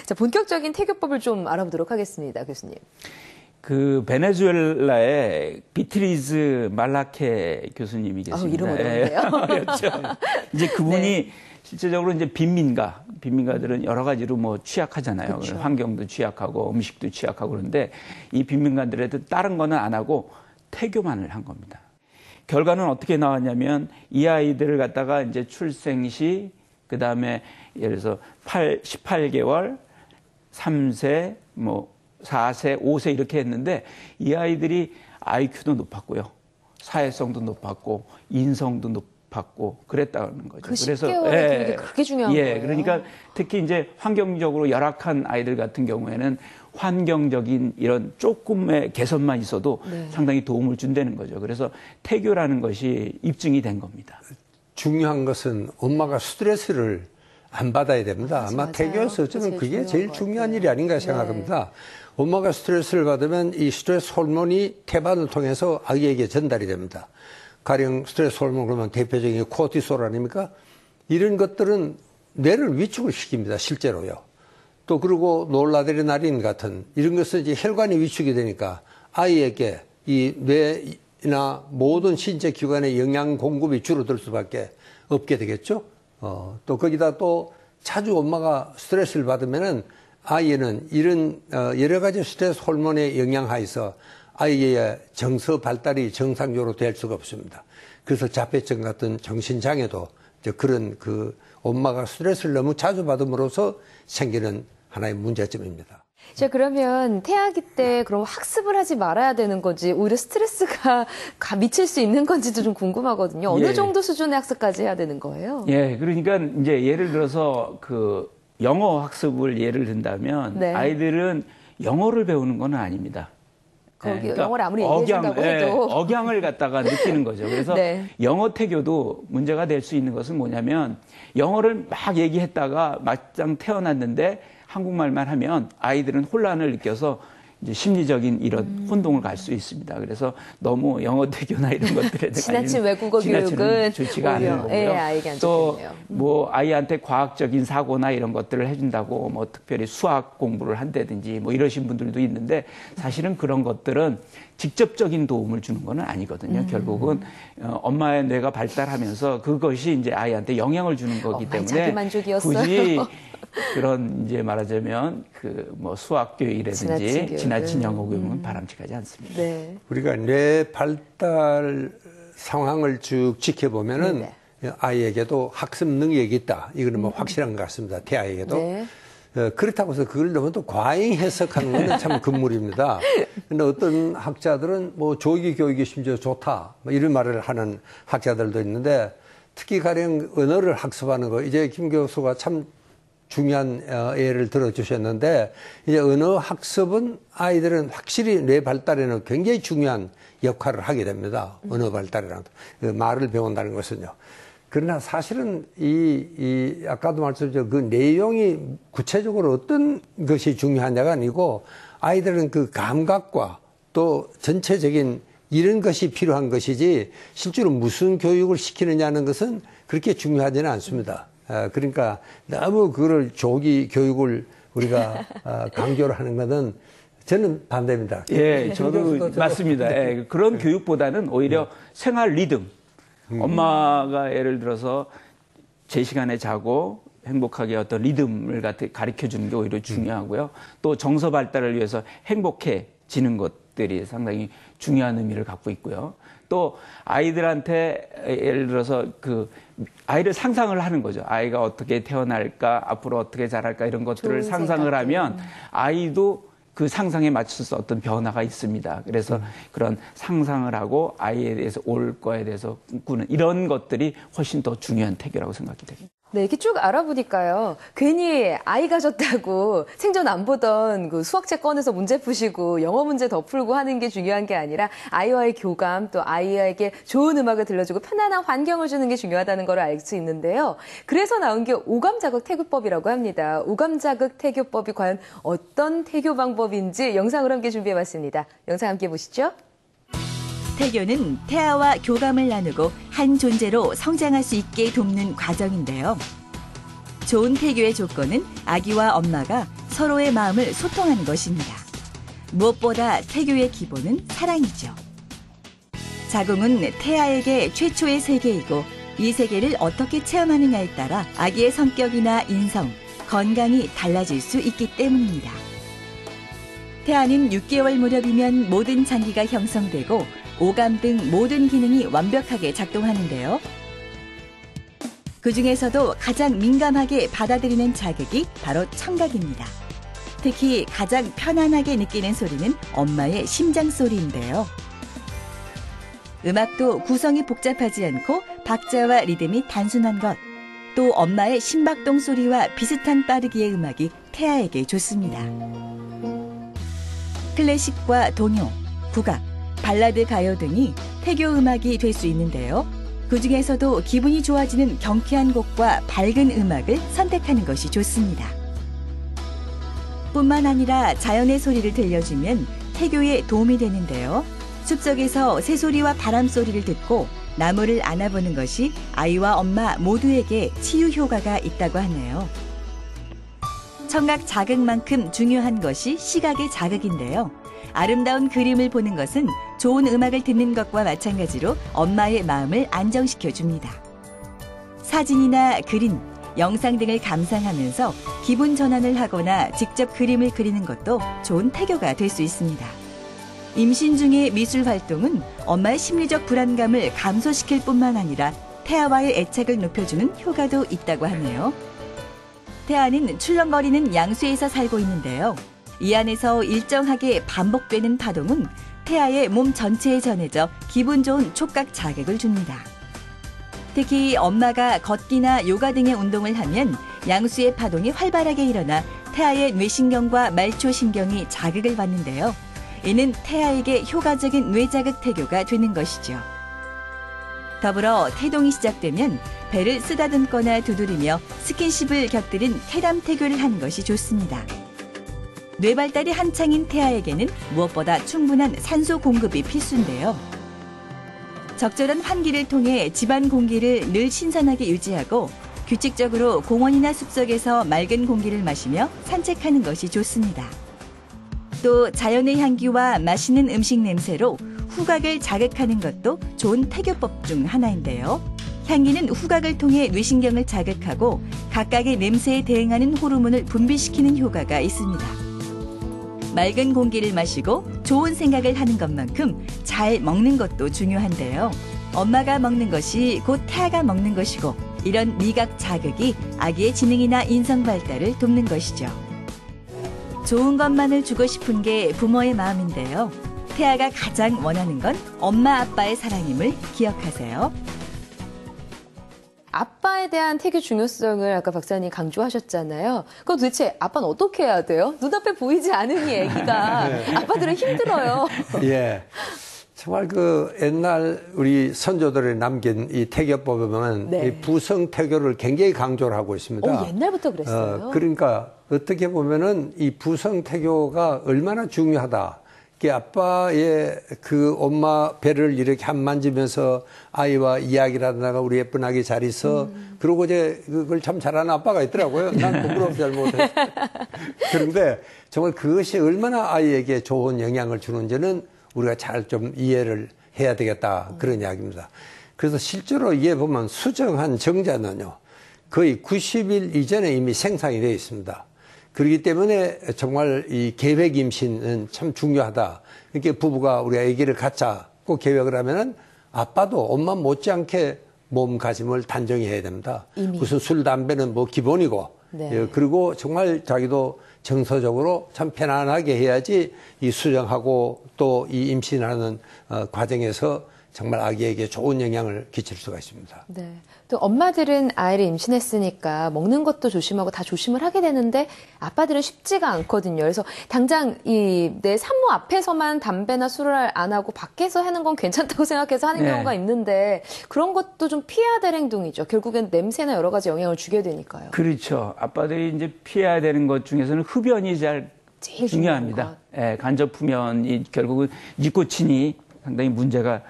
자, 본격적인 태교법을 좀 알아보도록 하겠습니다, 교수님. 그 베네수엘라의 비트리즈 말라케 교수님이 계십니다. 이름 어려운데요. 그렇죠. 이제 그분이 네. 실제적으로 이제 빈민가들은 여러 가지로 뭐 취약하잖아요. 그렇죠. 환경도 취약하고 음식도 취약하고 그런데 이 빈민가들에도 다른 거는 안 하고 태교만을 한 겁니다. 결과는 어떻게 나왔냐면 이 아이들을 갖다가 이제 출생 시 그다음에 예를 들어서 18개월, 3세, 뭐 4세, 5세 이렇게 했는데 이 아이들이 IQ도 높았고요. 사회성도 높았고 인성도 높았고 그랬다는 거죠. 그 10개월의 게 그렇게 중요한 거예요. 그러니까 특히 이제 환경적으로 열악한 아이들 같은 경우에는 환경적인 이런 조금의 개선만 있어도 네. 상당히 도움을 준다는 거죠. 그래서 태교라는 것이 입증이 된 겁니다. 중요한 것은 엄마가 스트레스를 안 받아야 됩니다. 아마 맞아요. 태교에서 저는 그게 제일 중요한 일이 아닌가 생각합니다. 엄마가 스트레스를 받으면 이 스트레스 호르몬이 태반을 통해서 아기에게 전달이 됩니다. 가령 스트레스 호르몬 그러면 대표적인 코티솔 아닙니까? 이런 것들은 뇌를 위축을 시킵니다. 실제로요. 또 그리고 노르아드레날린 같은 이런 것은 이제 혈관이 위축이 되니까 아이에게 이 뇌나 모든 신체 기관의 영양 공급이 줄어들 수밖에 없게 되겠죠. 또 거기다 또 자주 엄마가 스트레스를 받으면은 아이는 이런 여러 가지 스트레스 호르몬의 영향하에서 아이의 정서 발달이 정상적으로 될 수가 없습니다. 그래서 자폐증 같은 정신장애도 그런 그 엄마가 스트레스를 너무 자주 받음으로써 생기는 하나의 문제점입니다. 자, 그러면 태아기 때 그럼 학습을 하지 말아야 되는 건지 오히려 스트레스가 미칠 수 있는 건지도 좀 궁금하거든요. 어느 예. 정도 수준의 학습까지 해야 되는 거예요? 예, 그러니까 이제 예를 들어서 그 영어 학습을 예를 든다면 네. 아이들은 영어를 배우는 건 아닙니다. 거기 그러니까 영어를 아무리 얘기해준다고 해도. 억양을 갖다가 느끼는 거죠. 그래서 네. 영어 태교도 문제가 될 수 있는 것은 뭐냐면 영어를 막 얘기했다가 막상 태어났는데 한국말만 하면 아이들은 혼란을 느껴서 이제 심리적인 이런 혼동을 갈 수 있습니다. 그래서 너무 영어 태교나 이런 것들에 지나친 외국어 교육은 좋지가 오히려, 않은 거고요. 예, 아이에게 안 또 좋겠네요. 뭐 아이한테 과학적인 사고나 이런 것들을 해준다고 뭐 특별히 수학 공부를 한다든지 뭐 이러신 분들도 있는데 사실은 그런 것들은 직접적인 도움을 주는 건 아니거든요. 결국은 엄마의 뇌가 발달하면서 그것이 이제 아이한테 영향을 주는 거기 때문에 자기만족이었어요. 굳이 그런 이제 말하자면 그 뭐 수학 교육이라든지 지나친 영어 교육은 바람직하지 않습니다. 네. 우리가 뇌 발달 상황을 쭉 지켜보면은 아이에게도 학습 능력이 있다. 이거는 뭐 확실한 것 같습니다. 태아에게도. 네. 그렇다고 해서 그걸 너무 또 과잉 해석하는 것은 참 금물입니다. 근데 어떤 학자들은 뭐 조기 교육이 심지어 좋다. 뭐 이런 말을 하는 학자들도 있는데 특히 가령 언어를 학습하는 거 이제 김 교수가 참 중요한 예를 들어주셨는데 이제 언어 학습은 아이들은 확실히 뇌 발달에는 굉장히 중요한 역할을 하게 됩니다. 언어 발달이랑 말을 배운다는 것은요. 그러나 사실은 아까도 말씀드렸죠. 그 내용이 구체적으로 어떤 것이 중요하냐가 아니고 아이들은 그 감각과 또 전체적인 이런 것이 필요한 것이지 실제로 무슨 교육을 시키느냐는 것은 그렇게 중요하지는 않습니다. 그러니까 너무 그거를 조기 교육을 우리가 강조를 하는 것은 저는 반대입니다. 예, 저도 맞습니다. 예, 그런 교육보다는 오히려 생활 리듬. 엄마가 예를 들어서 제 시간에 자고 행복하게 어떤 리듬을 가르쳐 주는 게 오히려 중요하고요. 또 정서 발달을 위해서 행복해지는 것들이 상당히 중요한 의미를 갖고 있고요. 또 아이들한테 예를 들어서 그 아이를 상상을 하는 거죠. 아이가 어떻게 태어날까, 앞으로 어떻게 자랄까 이런 것들을 상상을 하면 아이도 그 상상에 맞춰서 어떤 변화가 있습니다. 그래서 그런 상상을 하고 아이에 대해서 올 거에 대해서 꿈꾸는 이런 것들이 훨씬 더 중요한 태교라고 생각이 됩니다. 네, 이렇게 쭉 알아보니까요. 괜히 아이 가졌다고 생전 안 보던 그 수학책 꺼내서 문제 푸시고 영어 문제 더 풀고 하는 게 중요한 게 아니라 아이와의 교감 또 아이에게 좋은 음악을 들려주고 편안한 환경을 주는 게 중요하다는 걸 알 수 있는데요. 그래서 나온 게 오감자극 태교법이라고 합니다. 오감자극 태교법이 과연 어떤 태교 방법인지 영상으로 함께 준비해봤습니다. 영상 함께 보시죠. 태교는 태아와 교감을 나누고 한 존재로 성장할 수 있게 돕는 과정인데요. 좋은 태교의 조건은 아기와 엄마가 서로의 마음을 소통하는 것입니다. 무엇보다 태교의 기본은 사랑이죠. 자궁은 태아에게 최초의 세계이고 이 세계를 어떻게 체험하느냐에 따라 아기의 성격이나 인성, 건강이 달라질 수 있기 때문입니다. 태아는 6개월 무렵이면 모든 장기가 형성되고 오감 등 모든 기능이 완벽하게 작동하는데요. 그중에서도 가장 민감하게 받아들이는 자극이 바로 청각입니다. 특히 가장 편안하게 느끼는 소리는 엄마의 심장 소리인데요. 음악도 구성이 복잡하지 않고 박자와 리듬이 단순한 것, 또 엄마의 심박동 소리와 비슷한 빠르기의 음악이 태아에게 좋습니다. 클래식과 동요, 국악, 발라드 가요 등이 태교 음악이 될 수 있는데요. 그중에서도 기분이 좋아지는 경쾌한 곡과 밝은 음악을 선택하는 것이 좋습니다. 뿐만 아니라 자연의 소리를 들려주면 태교에 도움이 되는데요. 숲속에서 새소리와 바람 소리를 듣고 나무를 안아보는 것이 아이와 엄마 모두에게 치유 효과가 있다고 하네요. 청각 자극만큼 중요한 것이 시각의 자극인데요. 아름다운 그림을 보는 것은 좋은 음악을 듣는 것과 마찬가지로 엄마의 마음을 안정시켜 줍니다. 사진이나 그림, 영상 등을 감상하면서 기분 전환을 하거나 직접 그림을 그리는 것도 좋은 태교가 될 수 있습니다. 임신 중의 미술 활동은 엄마의 심리적 불안감을 감소시킬 뿐만 아니라 태아와의 애착을 높여주는 효과도 있다고 하네요. 태아는 출렁거리는 양수에서 살고 있는데요. 이 안에서 일정하게 반복되는 파동은 태아의 몸 전체에 전해져 기분 좋은 촉각 자극을 줍니다. 특히 엄마가 걷기나 요가 등의 운동을 하면 양수의 파동이 활발하게 일어나 태아의 뇌신경과 말초신경이 자극을 받는데요. 이는 태아에게 효과적인 뇌자극 태교가 되는 것이죠. 더불어 태동이 시작되면 배를 쓰다듬거나 두드리며 스킨십을 곁들인 태담 태교를 하는 것이 좋습니다. 뇌발달이 한창인 태아에게는 무엇보다 충분한 산소 공급이 필수인데요. 적절한 환기를 통해 집안 공기를 늘 신선하게 유지하고 규칙적으로 공원이나 숲속에서 맑은 공기를 마시며 산책하는 것이 좋습니다. 또 자연의 향기와 맛있는 음식 냄새로 후각을 자극하는 것도 좋은 태교법 중 하나인데요. 향기는 후각을 통해 뇌신경을 자극하고 각각의 냄새에 대응하는 호르몬을 분비시키는 효과가 있습니다. 맑은 공기를 마시고 좋은 생각을 하는 것만큼 잘 먹는 것도 중요한데요. 엄마가 먹는 것이 곧 태아가 먹는 것이고 이런 미각 자극이 아기의 지능이나 인성 발달을 돕는 것이죠. 좋은 것만을 주고 싶은 게 부모의 마음인데요. 태아가 가장 원하는 건 엄마 아빠의 사랑임을 기억하세요. 아빠에 대한 태교 중요성을 아까 박사님 강조하셨잖아요. 그럼 도대체 아빠는 어떻게 해야 돼요? 눈앞에 보이지 않으니 애기가. 아빠들은 힘들어요. 예. 정말 그 옛날 우리 선조들이 남긴 이 태교법에 보면 네. 이 부성 태교를 굉장히 강조를 하고 있습니다. 옛날부터 그랬어요. 그러니까 어떻게 보면은 이 부성 태교가 얼마나 중요하다. 이게 아빠의 그 엄마 배를 이렇게 한 만지면서 아이와 이야기를 하다가 우리 예쁜 아기 잘 있어. 그러고 이제 그걸 참 잘하는 아빠가 있더라고요. 난 부끄러워서 잘 못해. 그런데 정말 그것이 얼마나 아이에게 좋은 영향을 주는지는 우리가 잘 좀 이해를 해야 되겠다. 그런 이야기입니다. 그래서 실제로 이에 보면 수정한 정자는요. 거의 90일 이전에 이미 생산이 되어 있습니다. 그렇기 때문에 정말 이 계획 임신은 참 중요하다. 이렇게 부부가 우리가 아기를 갖자 꼭 계획을 하면은 아빠도 엄마 못지않게 몸가짐을 단정해야 됩니다. 이미. 무슨 술, 담배는 뭐 기본이고. 네. 예, 그리고 정말 자기도 정서적으로 참 편안하게 해야지 이 수정하고 또 이 임신하는 과정에서 정말 아기에게 좋은 영향을 끼칠 수가 있습니다. 네. 또 엄마들은 아이를 임신했으니까 먹는 것도 조심하고 다 조심을 하게 되는데 아빠들은 쉽지가 않거든요. 그래서 당장 내 산모 앞에서만 담배나 술을 안 하고 밖에서 하는 건 괜찮다고 생각해서 하는 네. 경우가 있는데 그런 것도 좀 피해야 될 행동이죠. 결국엔 냄새나 여러 가지 영향을 주게 되니까요. 그렇죠. 아빠들이 이제 피해야 되는 것 중에서는 흡연이 제일 중요합니다. 예, 간접 흡연이 결국은 니코틴이 상당히 문제가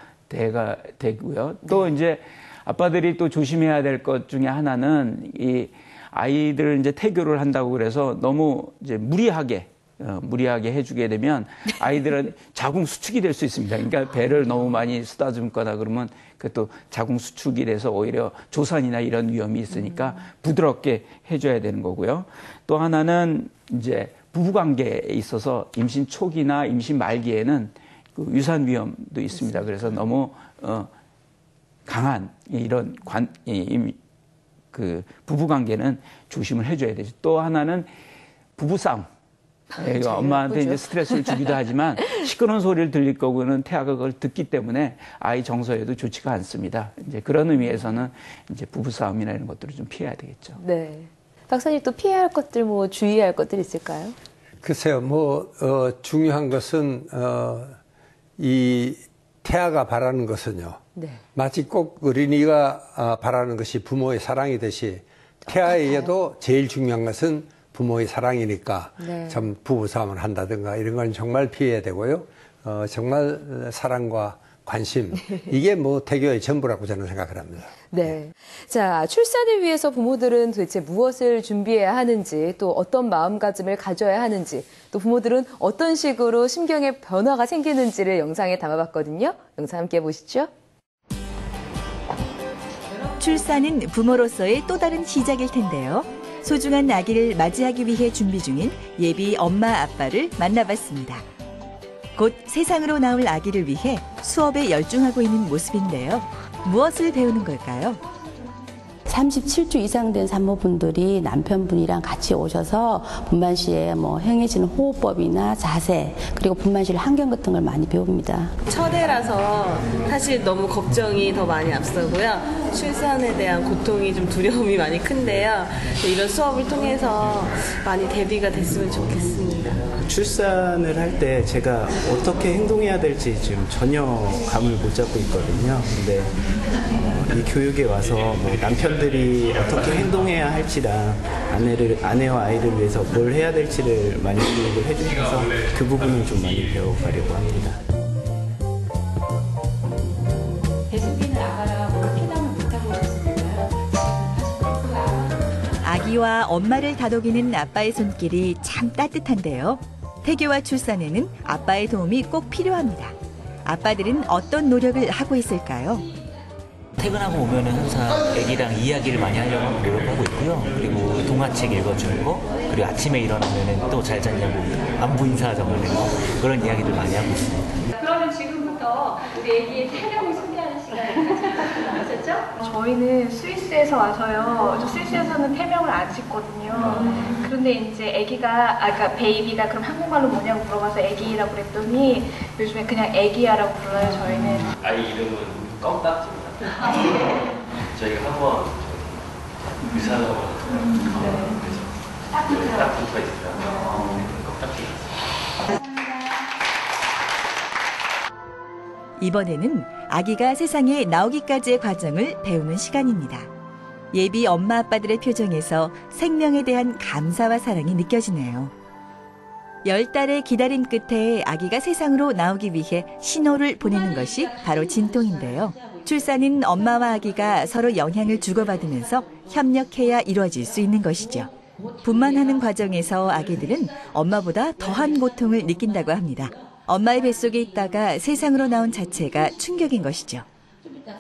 되고요. 또 이제 아빠들이 또 조심해야 될 것 중에 하나는 이 아이들을 이제 태교를 한다고 그래서 너무 이제 무리하게 해주게 되면 아이들은 자궁 수축이 될 수 있습니다. 그러니까 배를 너무 많이 쓰다듬거나 그러면 그것도 자궁 수축이 돼서 오히려 조산이나 이런 위험이 있으니까 부드럽게 해줘야 되는 거고요. 또 하나는 이제 부부관계에 있어서 임신 초기나 임신 말기에는 그 유산 위험도 있습니다. 그래서 너무 강한 이런 그 부부 관계는 조심을 해줘야 되죠. 또 하나는 부부 싸움. 엄마한테 이제 스트레스를 주기도 하지만 시끄러운 소리를 들릴 거고는 태아가 그걸 듣기 때문에 아이 정서에도 좋지가 않습니다. 이제 그런 의미에서는 이제 부부 싸움이나 이런 것들을 좀 피해야 되겠죠. 네. 박사님 또 피해야 할 것들 주의해야 할 것들 있을까요? 글쎄요, 중요한 것은 이 태아가 바라는 것은요. 네. 마치 꼭 어린이가 바라는 것이 부모의 사랑이듯이 태아에게도 제일 중요한 것은 부모의 사랑이니까 네. 참 부부싸움을 한다든가 이런 건 정말 피해야 되고요. 정말 사랑과 관심 이게 뭐 태교의 전부라고 저는 생각을 합니다. 네. 자, 출산을 위해서 부모들은 도대체 무엇을 준비해야 하는지, 또 어떤 마음가짐을 가져야 하는지, 또 부모들은 어떤 식으로 심경의 변화가 생기는지를 영상에 담아봤거든요. 영상 함께 보시죠. 출산은 부모로서의 또 다른 시작일 텐데요. 소중한 아기를 맞이하기 위해 준비 중인 예비 엄마 아빠를 만나봤습니다. 곧 세상으로 나올 아기를 위해 수업에 열중하고 있는 모습인데요. 무엇을 배우는 걸까요? 37주 이상 된 산모분들이 남편분이랑 같이 오셔서 분만 시에 뭐 행해지는 호흡법이나 자세, 그리고 분만실 환경 같은 걸 많이 배웁니다. 첫애라서 사실 너무 걱정이 더 많이 앞서고요. 출산에 대한 고통이 좀 두려움이 많이 큰데요. 이런 수업을 통해서 많이 대비가 됐으면 좋겠습니다. 출산을 할 때 제가 어떻게 행동해야 될지 지금 전혀 감을 못 잡고 있거든요. 근데 이 교육에 와서 뭐 남편들이 어떻게 행동해야 할지랑 아내와 아이를 위해서 뭘 해야 될지를 많이 교육을 해주셔서 그 부분을 좀 많이 배워가려고 합니다. 아기와 엄마를 다독이는 아빠의 손길이 참 따뜻한데요. 태교와 출산에는 아빠의 도움이 꼭 필요합니다. 아빠들은 어떤 노력을 하고 있을까요? 퇴근하고 오면은 항상 애기랑 이야기를 많이 하려고 노력하고 있고요. 그리고 동화책 읽어주는 거, 그리고 아침에 일어나면은 또 잘 잤냐고 안부 인사 적어내는 거, 그런 이야기들 많이 하고 있습니다. 그러면 지금부터 우리 애기의 태령을 소개하는 시간을 가졌죠? 저희는 스위스에서 와서요. 저 스위스에서는 태명을 안 짓거든요. 그런데 이제 그러니까 베이비가 그럼 한국말로 뭐냐고 물어봐서 애기라고 그랬더니 요즘에 그냥 애기야라고 불러요, 저희는. 아이 이름은 껌딱지입니다. 저희가 한번 의사라고 딱 붙어 있어요. 껌딱지. 이번에는 아기가 세상에 나오기까지의 과정을 배우는 시간입니다. 예비 엄마 아빠들의 표정에서 생명에 대한 감사와 사랑이 느껴지네요. 10달의 기다림 끝에 아기가 세상으로 나오기 위해 신호를 보내는 것이 바로 진통인데요. 출산은 엄마와 아기가 서로 영향을 주고받으면서 협력해야 이루어질 수 있는 것이죠. 분만하는 과정에서 아기들은 엄마보다 더한 고통을 느낀다고 합니다. 엄마의 뱃속에 있다가 세상으로 나온 자체가 충격인 것이죠.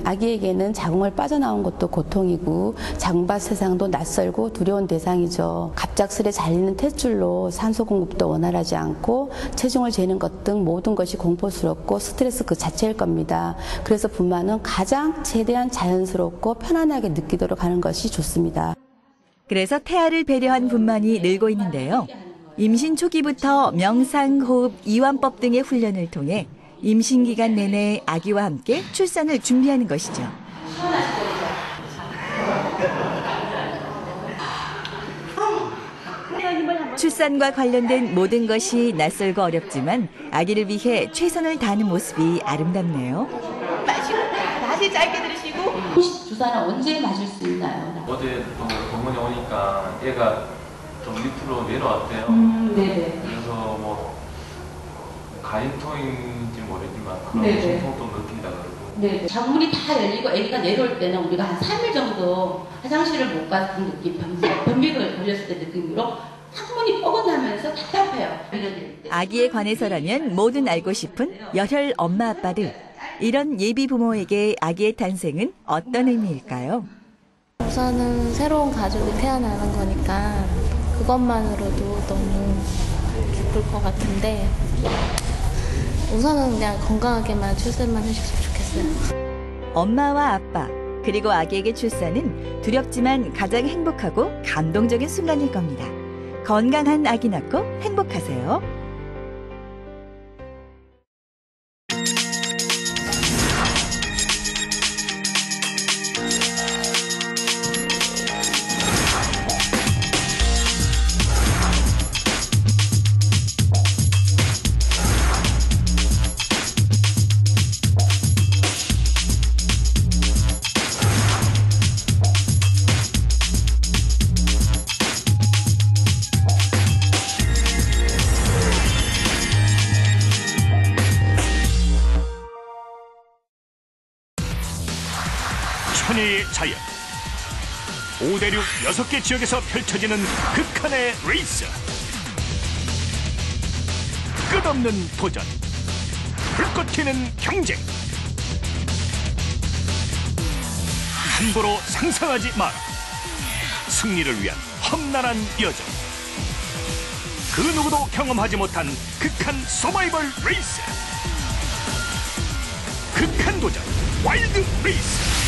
아기에게는 자궁을 빠져나온 것도 고통이고 자궁밭 세상도 낯설고 두려운 대상이죠. 갑작스레 잘리는 탯줄로 산소 공급도 원활하지 않고 체중을 재는 것 등 모든 것이 공포스럽고 스트레스 그 자체일 겁니다. 그래서 분만은 가장 최대한 자연스럽고 편안하게 느끼도록 하는 것이 좋습니다. 그래서 태아를 배려한 분만이 늘고 있는데요. 임신 초기부터 명상, 호흡, 이완법 등의 훈련을 통해 임신 기간 내내 아기와 함께 출산을 준비하는 것이죠. 출산과 관련된 모든 것이 낯설고 어렵지만 아기를 위해 최선을 다하는 모습이 아름답네요. 마시고 다시 짧게 들으시고. 혹시 주사는 언제 맞을 수 있나요? 어제 병원에 오니까 얘가 좀 밑으로 내려왔대요. 네네. 그래서 뭐 가인통인지 모르지만 그런 네네. 통도 느낀다 그러고. 네. 자궁문이 다 열리고 아기가 내려올 때는 우리가 한 3일 정도 화장실을 못 갔던 느낌, 변비가 걸렸을 때 느낌으로 항문이 뻐근하면서 답답해요. 아기에 관해서라면 뭐든 알고 싶은 열혈 엄마 아빠들. 이런 예비 부모에게 아기의 탄생은 어떤 의미일까요? 우선은 새로운 가족이 태어나는 거니까 그것만으로도 너무 기쁠 것 같은데 우선은 그냥 건강하게만 출산만 해주셨으면 좋겠어요. 엄마와 아빠 그리고 아기에게 출산은 두렵지만 가장 행복하고 감동적인 순간일 겁니다. 건강한 아기 낳고 행복하세요. 자연. 5대륙 6개 지역에서 펼쳐지는 극한의 레이스. 끝없는 도전. 불꽃 튀는 경쟁. 함부로 상상하지 마라. 승리를 위한 험난한 여정. 그 누구도 경험하지 못한 극한 서바이벌 레이스. 극한 도전 와일드 레이스.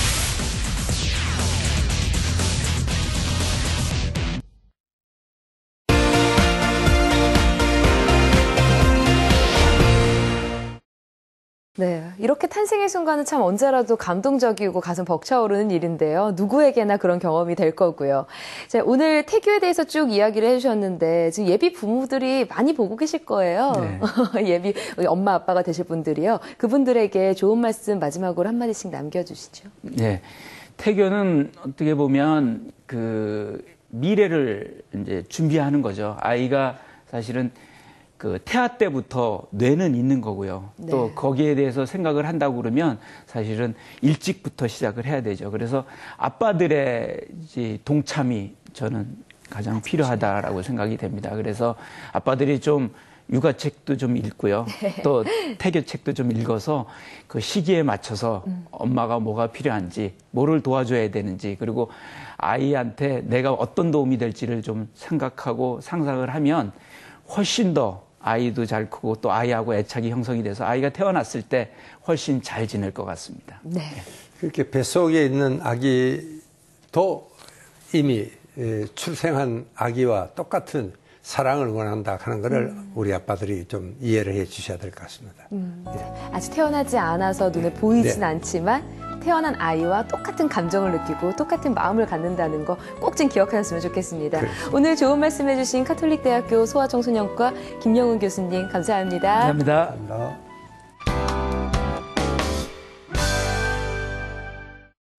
네, 이렇게 탄생의 순간은 참 언제라도 감동적이고 가슴 벅차오르는 일인데요. 누구에게나 그런 경험이 될 거고요. 자, 오늘 태교에 대해서 쭉 이야기를 해주셨는데 지금 예비 부모들이 많이 보고 계실 거예요. 네. 예비 엄마 아빠가 되실 분들이요. 그분들에게 좋은 말씀 마지막으로 한마디씩 남겨주시죠. 네, 태교는 어떻게 보면 그 미래를 이제 준비하는 거죠. 아이가 사실은 그 태아 때부터 뇌는 있는 거고요. 네. 또 거기에 대해서 생각을 한다고 그러면 사실은 일찍부터 시작을 해야 되죠. 그래서 아빠들의 이제 동참이 저는 가장 필요하다라고 생각이 됩니다. 그래서 아빠들이 좀 육아책도 좀 읽고요. 또 태교책도 좀 읽어서 그 시기에 맞춰서 엄마가 뭐가 필요한지, 뭐를 도와줘야 되는지, 그리고 아이한테 내가 어떤 도움이 될지를 좀 생각하고 상상을 하면 훨씬 더 아이도 잘 크고 또 아이하고 애착이 형성이 돼서 아이가 태어났을 때 훨씬 잘 지낼 것 같습니다. 네. 그렇게 뱃속에 있는 아기도 이미 출생한 아기와 똑같은 사랑을 원한다 하는 것을 우리 아빠들이 좀 이해를 해 주셔야 될 것 같습니다. 아직 태어나지 않아서 눈에 보이진 네. 않지만 태어난 아이와 똑같은 감정을 느끼고 똑같은 마음을 갖는다는 거 꼭 좀 기억하셨으면 좋겠습니다. 오늘 좋은 말씀 해주신 카톨릭대학교 소아청소년과 김영훈 교수님 감사합니다. 감사합니다. 감사합니다.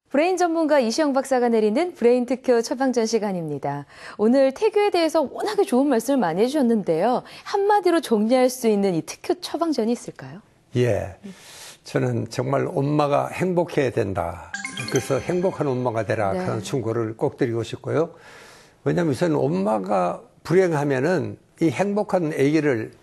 브레인 전문가 이시영 박사가 내리는 브레인 특효 처방전 시간입니다. 오늘 태교에 대해서 워낙에 좋은 말씀을 많이 해주셨는데요. 한마디로 정리할 수 있는 이 특효 처방전이 있을까요? 예. 저는 정말 엄마가 행복해야 된다. 그래서 행복한 엄마가 되라 네. 하는 충고를 꼭 드리고 싶고요. 왜냐하면 저는 엄마가 불행하면은 이 행복한 아기를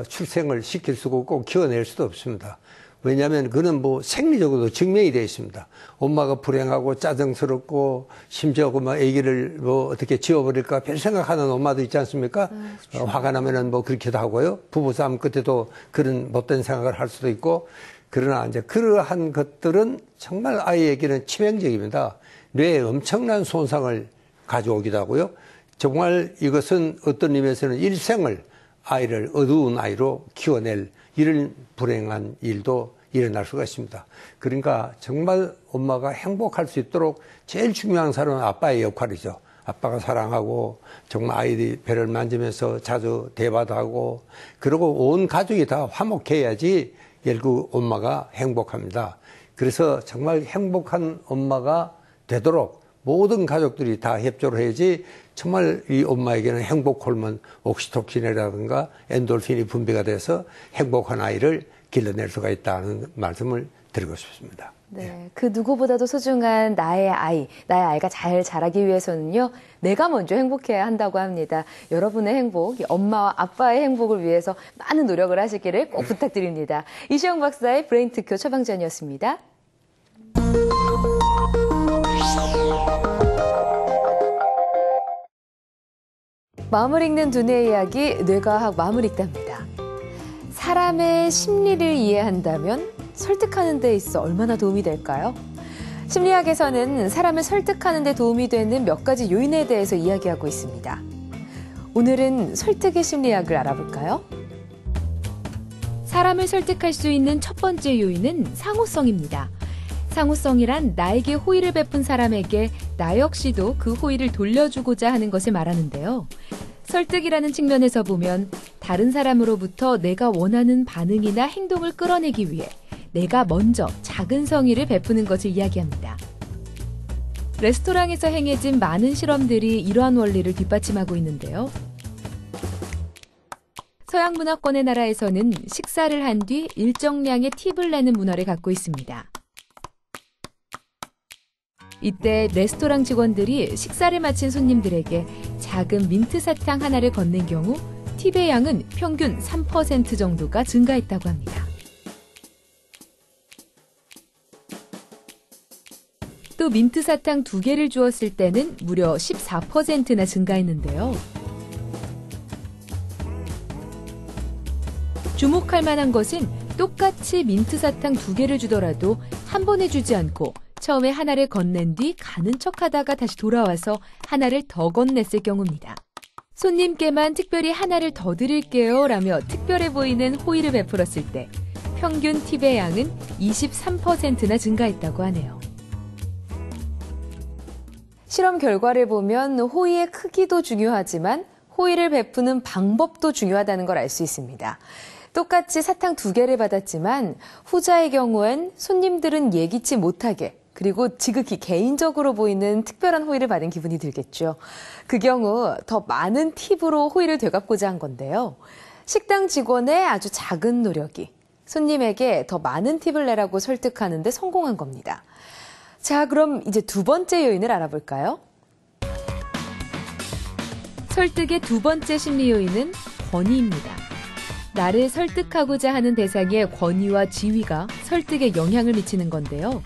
출생을 시킬 수가 없고 키워낼 수도 없습니다. 왜냐하면 그는 뭐 생리적으로도 증명이 되어 있습니다. 엄마가 불행하고 짜증스럽고 심지어 그 아기를 뭐 어떻게 지워버릴까 별 생각하는 엄마도 있지 않습니까? 그렇죠. 화가 나면은 뭐 그렇게도 하고요. 부부싸움 끝에도 그런 못된 생각을 할 수도 있고. 그러나 이제 그러한 것들은 정말 아이에게는 치명적입니다. 뇌에 엄청난 손상을 가져오기도 하고요. 정말 이것은 어떤 의미에서는 일생을 아이를 어두운 아이로 키워낼 이런 불행한 일도 일어날 수가 있습니다. 그러니까 정말 엄마가 행복할 수 있도록 제일 중요한 사람은 아빠의 역할이죠. 아빠가 사랑하고 정말 아이들이 배를 만지면서 자주 대화도 하고 그리고 온 가족이 다 화목해야지 결국 엄마가 행복합니다. 그래서 정말 행복한 엄마가 되도록 모든 가족들이 다 협조를 해야지 정말 이 엄마에게는 행복 호르몬 옥시토킨이라든가 엔돌핀이 분비가 돼서 행복한 아이를 길러낼 수가 있다는 말씀을 드리고 싶습니다. 네, 그 누구보다도 소중한 나의 아이가 잘 자라기 위해서는요, 내가 먼저 행복해야 한다고 합니다. 여러분의 행복, 엄마와 아빠의 행복을 위해서 많은 노력을 하시기를 꼭 부탁드립니다. 이시영 박사의 브레인 특효 처방전이었습니다. 마음을 읽는 두뇌의 이야기, 뇌과학 마음을 읽답니다. 사람의 심리를 이해한다면 설득하는 데 있어 얼마나 도움이 될까요? 심리학에서는 사람을 설득하는 데 도움이 되는 몇 가지 요인에 대해서 이야기하고 있습니다. 오늘은 설득의 심리학을 알아볼까요? 사람을 설득할 수 있는 첫 번째 요인은 상호성입니다. 상호성이란 나에게 호의를 베푼 사람에게 나 역시도 그 호의를 돌려주고자 하는 것을 말하는데요. 설득이라는 측면에서 보면 다른 사람으로부터 내가 원하는 반응이나 행동을 끌어내기 위해 내가 먼저 작은 성의를 베푸는 것을 이야기합니다. 레스토랑에서 행해진 많은 실험들이 이러한 원리를 뒷받침하고 있는데요. 서양 문화권의 나라에서는 식사를 한 뒤 일정량의 팁을 내는 문화를 갖고 있습니다. 이때 레스토랑 직원들이 식사를 마친 손님들에게 작은 민트 사탕 하나를 건넨 경우 팁의 양은 평균 3% 정도가 증가했다고 합니다. 또 민트 사탕 2개를 주었을 때는 무려 14%나 증가했는데요. 주목할 만한 것은 똑같이 민트 사탕 2개를 주더라도 한 번에 주지 않고 처음에 하나를 건넨 뒤 가는 척하다가 다시 돌아와서 하나를 더 건넸을 경우입니다. 손님께만 특별히 하나를 더 드릴게요 라며 특별해 보이는 호의를 베풀었을 때 평균 팁의 양은 23%나 증가했다고 하네요. 실험 결과를 보면 호의의 크기도 중요하지만 호의를 베푸는 방법도 중요하다는 걸 알 수 있습니다. 똑같이 사탕 2개를 받았지만 후자의 경우엔 손님들은 예기치 못하게 그리고 지극히 개인적으로 보이는 특별한 호의를 받은 기분이 들겠죠. 그 경우 더 많은 팁으로 호의를 되갚고자 한 건데요. 식당 직원의 아주 작은 노력이 손님에게 더 많은 팁을 내라고 설득하는 데 성공한 겁니다. 자, 그럼 이제 두 번째 요인을 알아볼까요? 설득의 두 번째 심리 요인은 권위입니다. 나를 설득하고자 하는 대상의 권위와 지위가 설득에 영향을 미치는 건데요.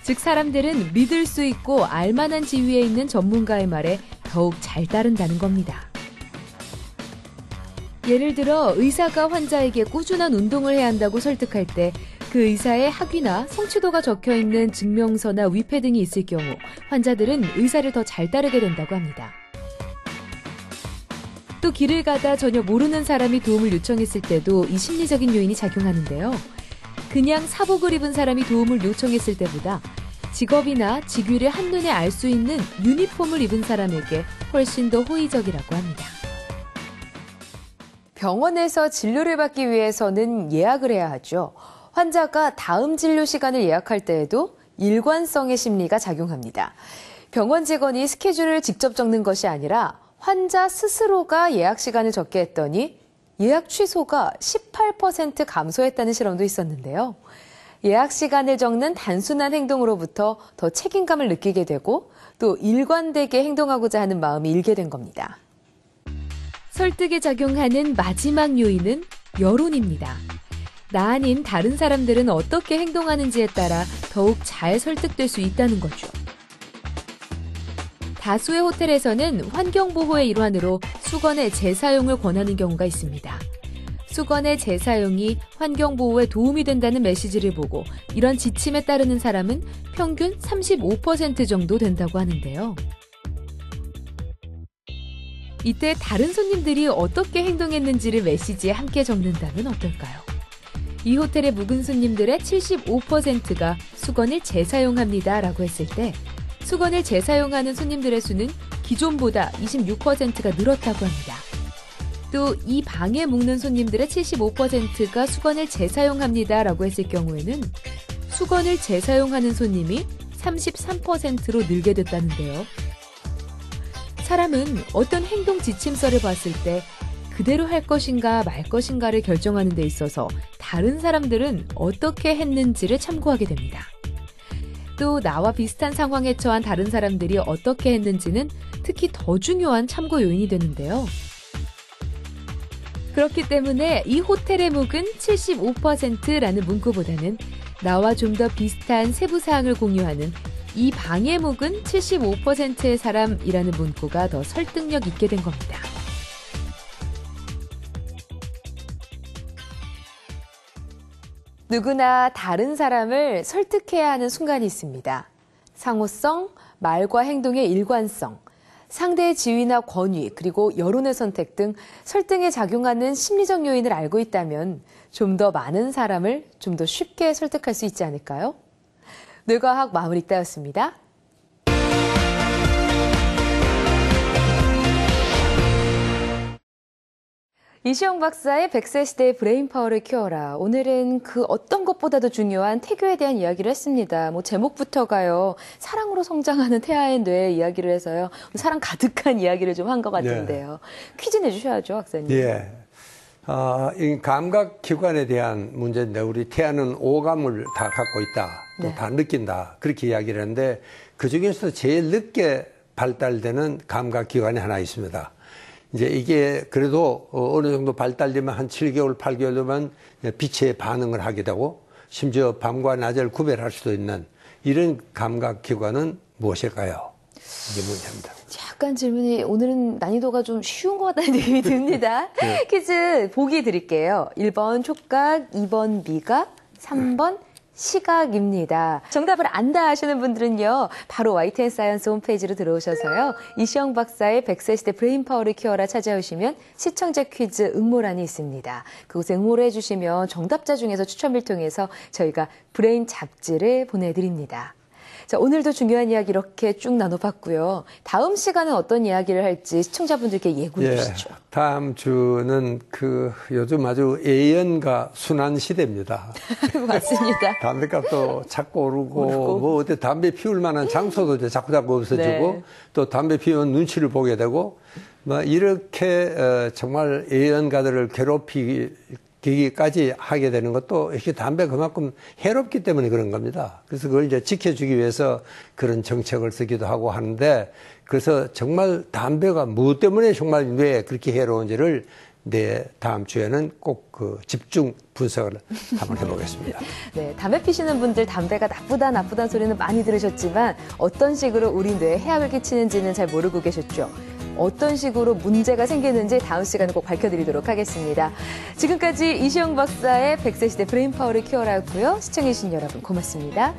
즉 사람들은 믿을 수 있고 알만한 지위에 있는 전문가의 말에 더욱 잘 따른다는 겁니다. 예를 들어 의사가 환자에게 꾸준한 운동을 해야 한다고 설득할 때 그 의사의 학위나 성취도가 적혀있는 증명서나 위패 등이 있을 경우 환자들은 의사를 더 잘 따르게 된다고 합니다. 또 길을 가다 전혀 모르는 사람이 도움을 요청했을 때도 이 심리적인 요인이 작용하는데요. 그냥 사복을 입은 사람이 도움을 요청했을 때보다 직업이나 직위를 한눈에 알 수 있는 유니폼을 입은 사람에게 훨씬 더 호의적이라고 합니다. 병원에서 진료를 받기 위해서는 예약을 해야 하죠. 환자가 다음 진료 시간을 예약할 때에도 일관성의 심리가 작용합니다. 병원 직원이 스케줄을 직접 적는 것이 아니라 환자 스스로가 예약 시간을 적게 했더니 예약 취소가 18% 감소했다는 실험도 있었는데요. 예약 시간을 적는 단순한 행동으로부터 더 책임감을 느끼게 되고 또 일관되게 행동하고자 하는 마음이 일게 된 겁니다. 설득에 작용하는 마지막 요인은 여론입니다. 나 아닌 다른 사람들은 어떻게 행동하는지에 따라 더욱 잘 설득될 수 있다는 거죠. 다수의 호텔에서는 환경보호의 일환으로 수건의 재사용을 권하는 경우가 있습니다. 수건의 재사용이 환경보호에 도움이 된다는 메시지를 보고 이런 지침에 따르는 사람은 평균 35% 정도 된다고 하는데요. 이때 다른 손님들이 어떻게 행동했는지를 메시지에 함께 적는다면 어떨까요? 이 호텔의 묵은 손님들의 75%가 수건을 재사용합니다 라고 했을 때 수건을 재사용하는 손님들의 수는 기존보다 26%가 늘었다고 합니다. 또 이 방에 묵는 손님들의 75%가 수건을 재사용합니다 라고 했을 경우에는 수건을 재사용하는 손님이 33%로 늘게 됐다는데요. 사람은 어떤 행동 지침서를 봤을 때 그대로 할 것인가 말 것인가를 결정하는 데 있어서 다른 사람들은 어떻게 했는지를 참고하게 됩니다. 또 나와 비슷한 상황에 처한 다른 사람들이 어떻게 했는지는 특히 더 중요한 참고 요인이 되는데요. 그렇기 때문에 이 호텔의 묵은 75%라는 문구보다는 나와 좀 더 비슷한 세부사항을 공유하는 이 방의 묵은 75%의 사람이라는 문구가 더 설득력 있게 된 겁니다. 누구나 다른 사람을 설득해야 하는 순간이 있습니다. 상호성, 말과 행동의 일관성, 상대의 지위나 권위, 그리고 여론의 선택 등 설득에 작용하는 심리적 요인을 알고 있다면 좀 더 많은 사람을 좀 더 쉽게 설득할 수 있지 않을까요? 뇌과학 마무리 따였습니다. 이시영 박사의 100세 시대의 브레인파워를 키워라. 오늘은 그 어떤 것보다도 중요한 태교에 대한 이야기를 했습니다. 제목부터가요. 사랑으로 성장하는 태아의 뇌 이야기를 해서요. 사랑 가득한 이야기를 좀 한 것 같은데요. 네. 퀴즈 내주셔야죠, 박사님. 예. 이 감각기관에 대한 문제인데 우리 태아는 오감을 다 갖고 있다. 또 다 느낀다. 그렇게 이야기를 하는데 그 중에서 제일 늦게 발달되는 감각기관이 하나 있습니다. 이제 이게 그래도 어느 정도 발달되면 한 7개월, 8개월 되면 빛에 반응을 하게 되고 심지어 밤과 낮을 구별할 수도 있는 이런 감각기관은 무엇일까요? 이게 문제입니다. 약간 질문이 오늘은 난이도가 좀 쉬운 것 같다는 느낌이 듭니다. 네. 퀴즈 보기 드릴게요. 1번 촉각, 2번 미각, 3번 시각입니다. 정답을 안다 하시는 분들은요. 바로 YTN 사이언스 홈페이지로 들어오셔서요. 이시영 박사의 100세 시대 브레인파워를 키워라 찾아오시면 시청자 퀴즈 응모란이 있습니다. 그곳에 응모를 해주시면 정답자 중에서 추첨을 통해서 저희가 브레인 잡지를 보내드립니다. 자, 오늘도 중요한 이야기 이렇게 쭉 나눠봤고요. 다음 시간은 어떤 이야기를 할지 시청자분들께 예고해 주시죠. 다음 주는 요즘 아주 예연과 순환 시대입니다. 맞습니다. 담배값도 자꾸 오르고 뭐 어때 담배 피울 만한 장소도 이제 자꾸 없어지고 네. 또 담배 피우면 눈치를 보게 되고 뭐 이렇게 정말 예연가들을 괴롭히기까지 하게 되는 것도 역시 담배 그만큼 해롭기 때문에 그런 겁니다. 그래서 그걸 이제 지켜주기 위해서 그런 정책을 쓰기도 하고 하는데 그래서 정말 담배가 무엇 때문에 정말 왜 그렇게 해로운지를 다음 주에는 꼭 집중 분석을 한번 해보겠습니다. 네, 담배 피시는 분들 담배가 나쁘다는 소리는 많이 들으셨지만 어떤 식으로 우리 뇌에 해악을 끼치는지는 잘 모르고 계셨죠. 어떤 식으로 문제가 생기는지 다음 시간에 꼭 밝혀드리도록 하겠습니다. 지금까지 이시영 박사의 100세 시대 브레인파워를 키워라였고요. 시청해주신 여러분 고맙습니다.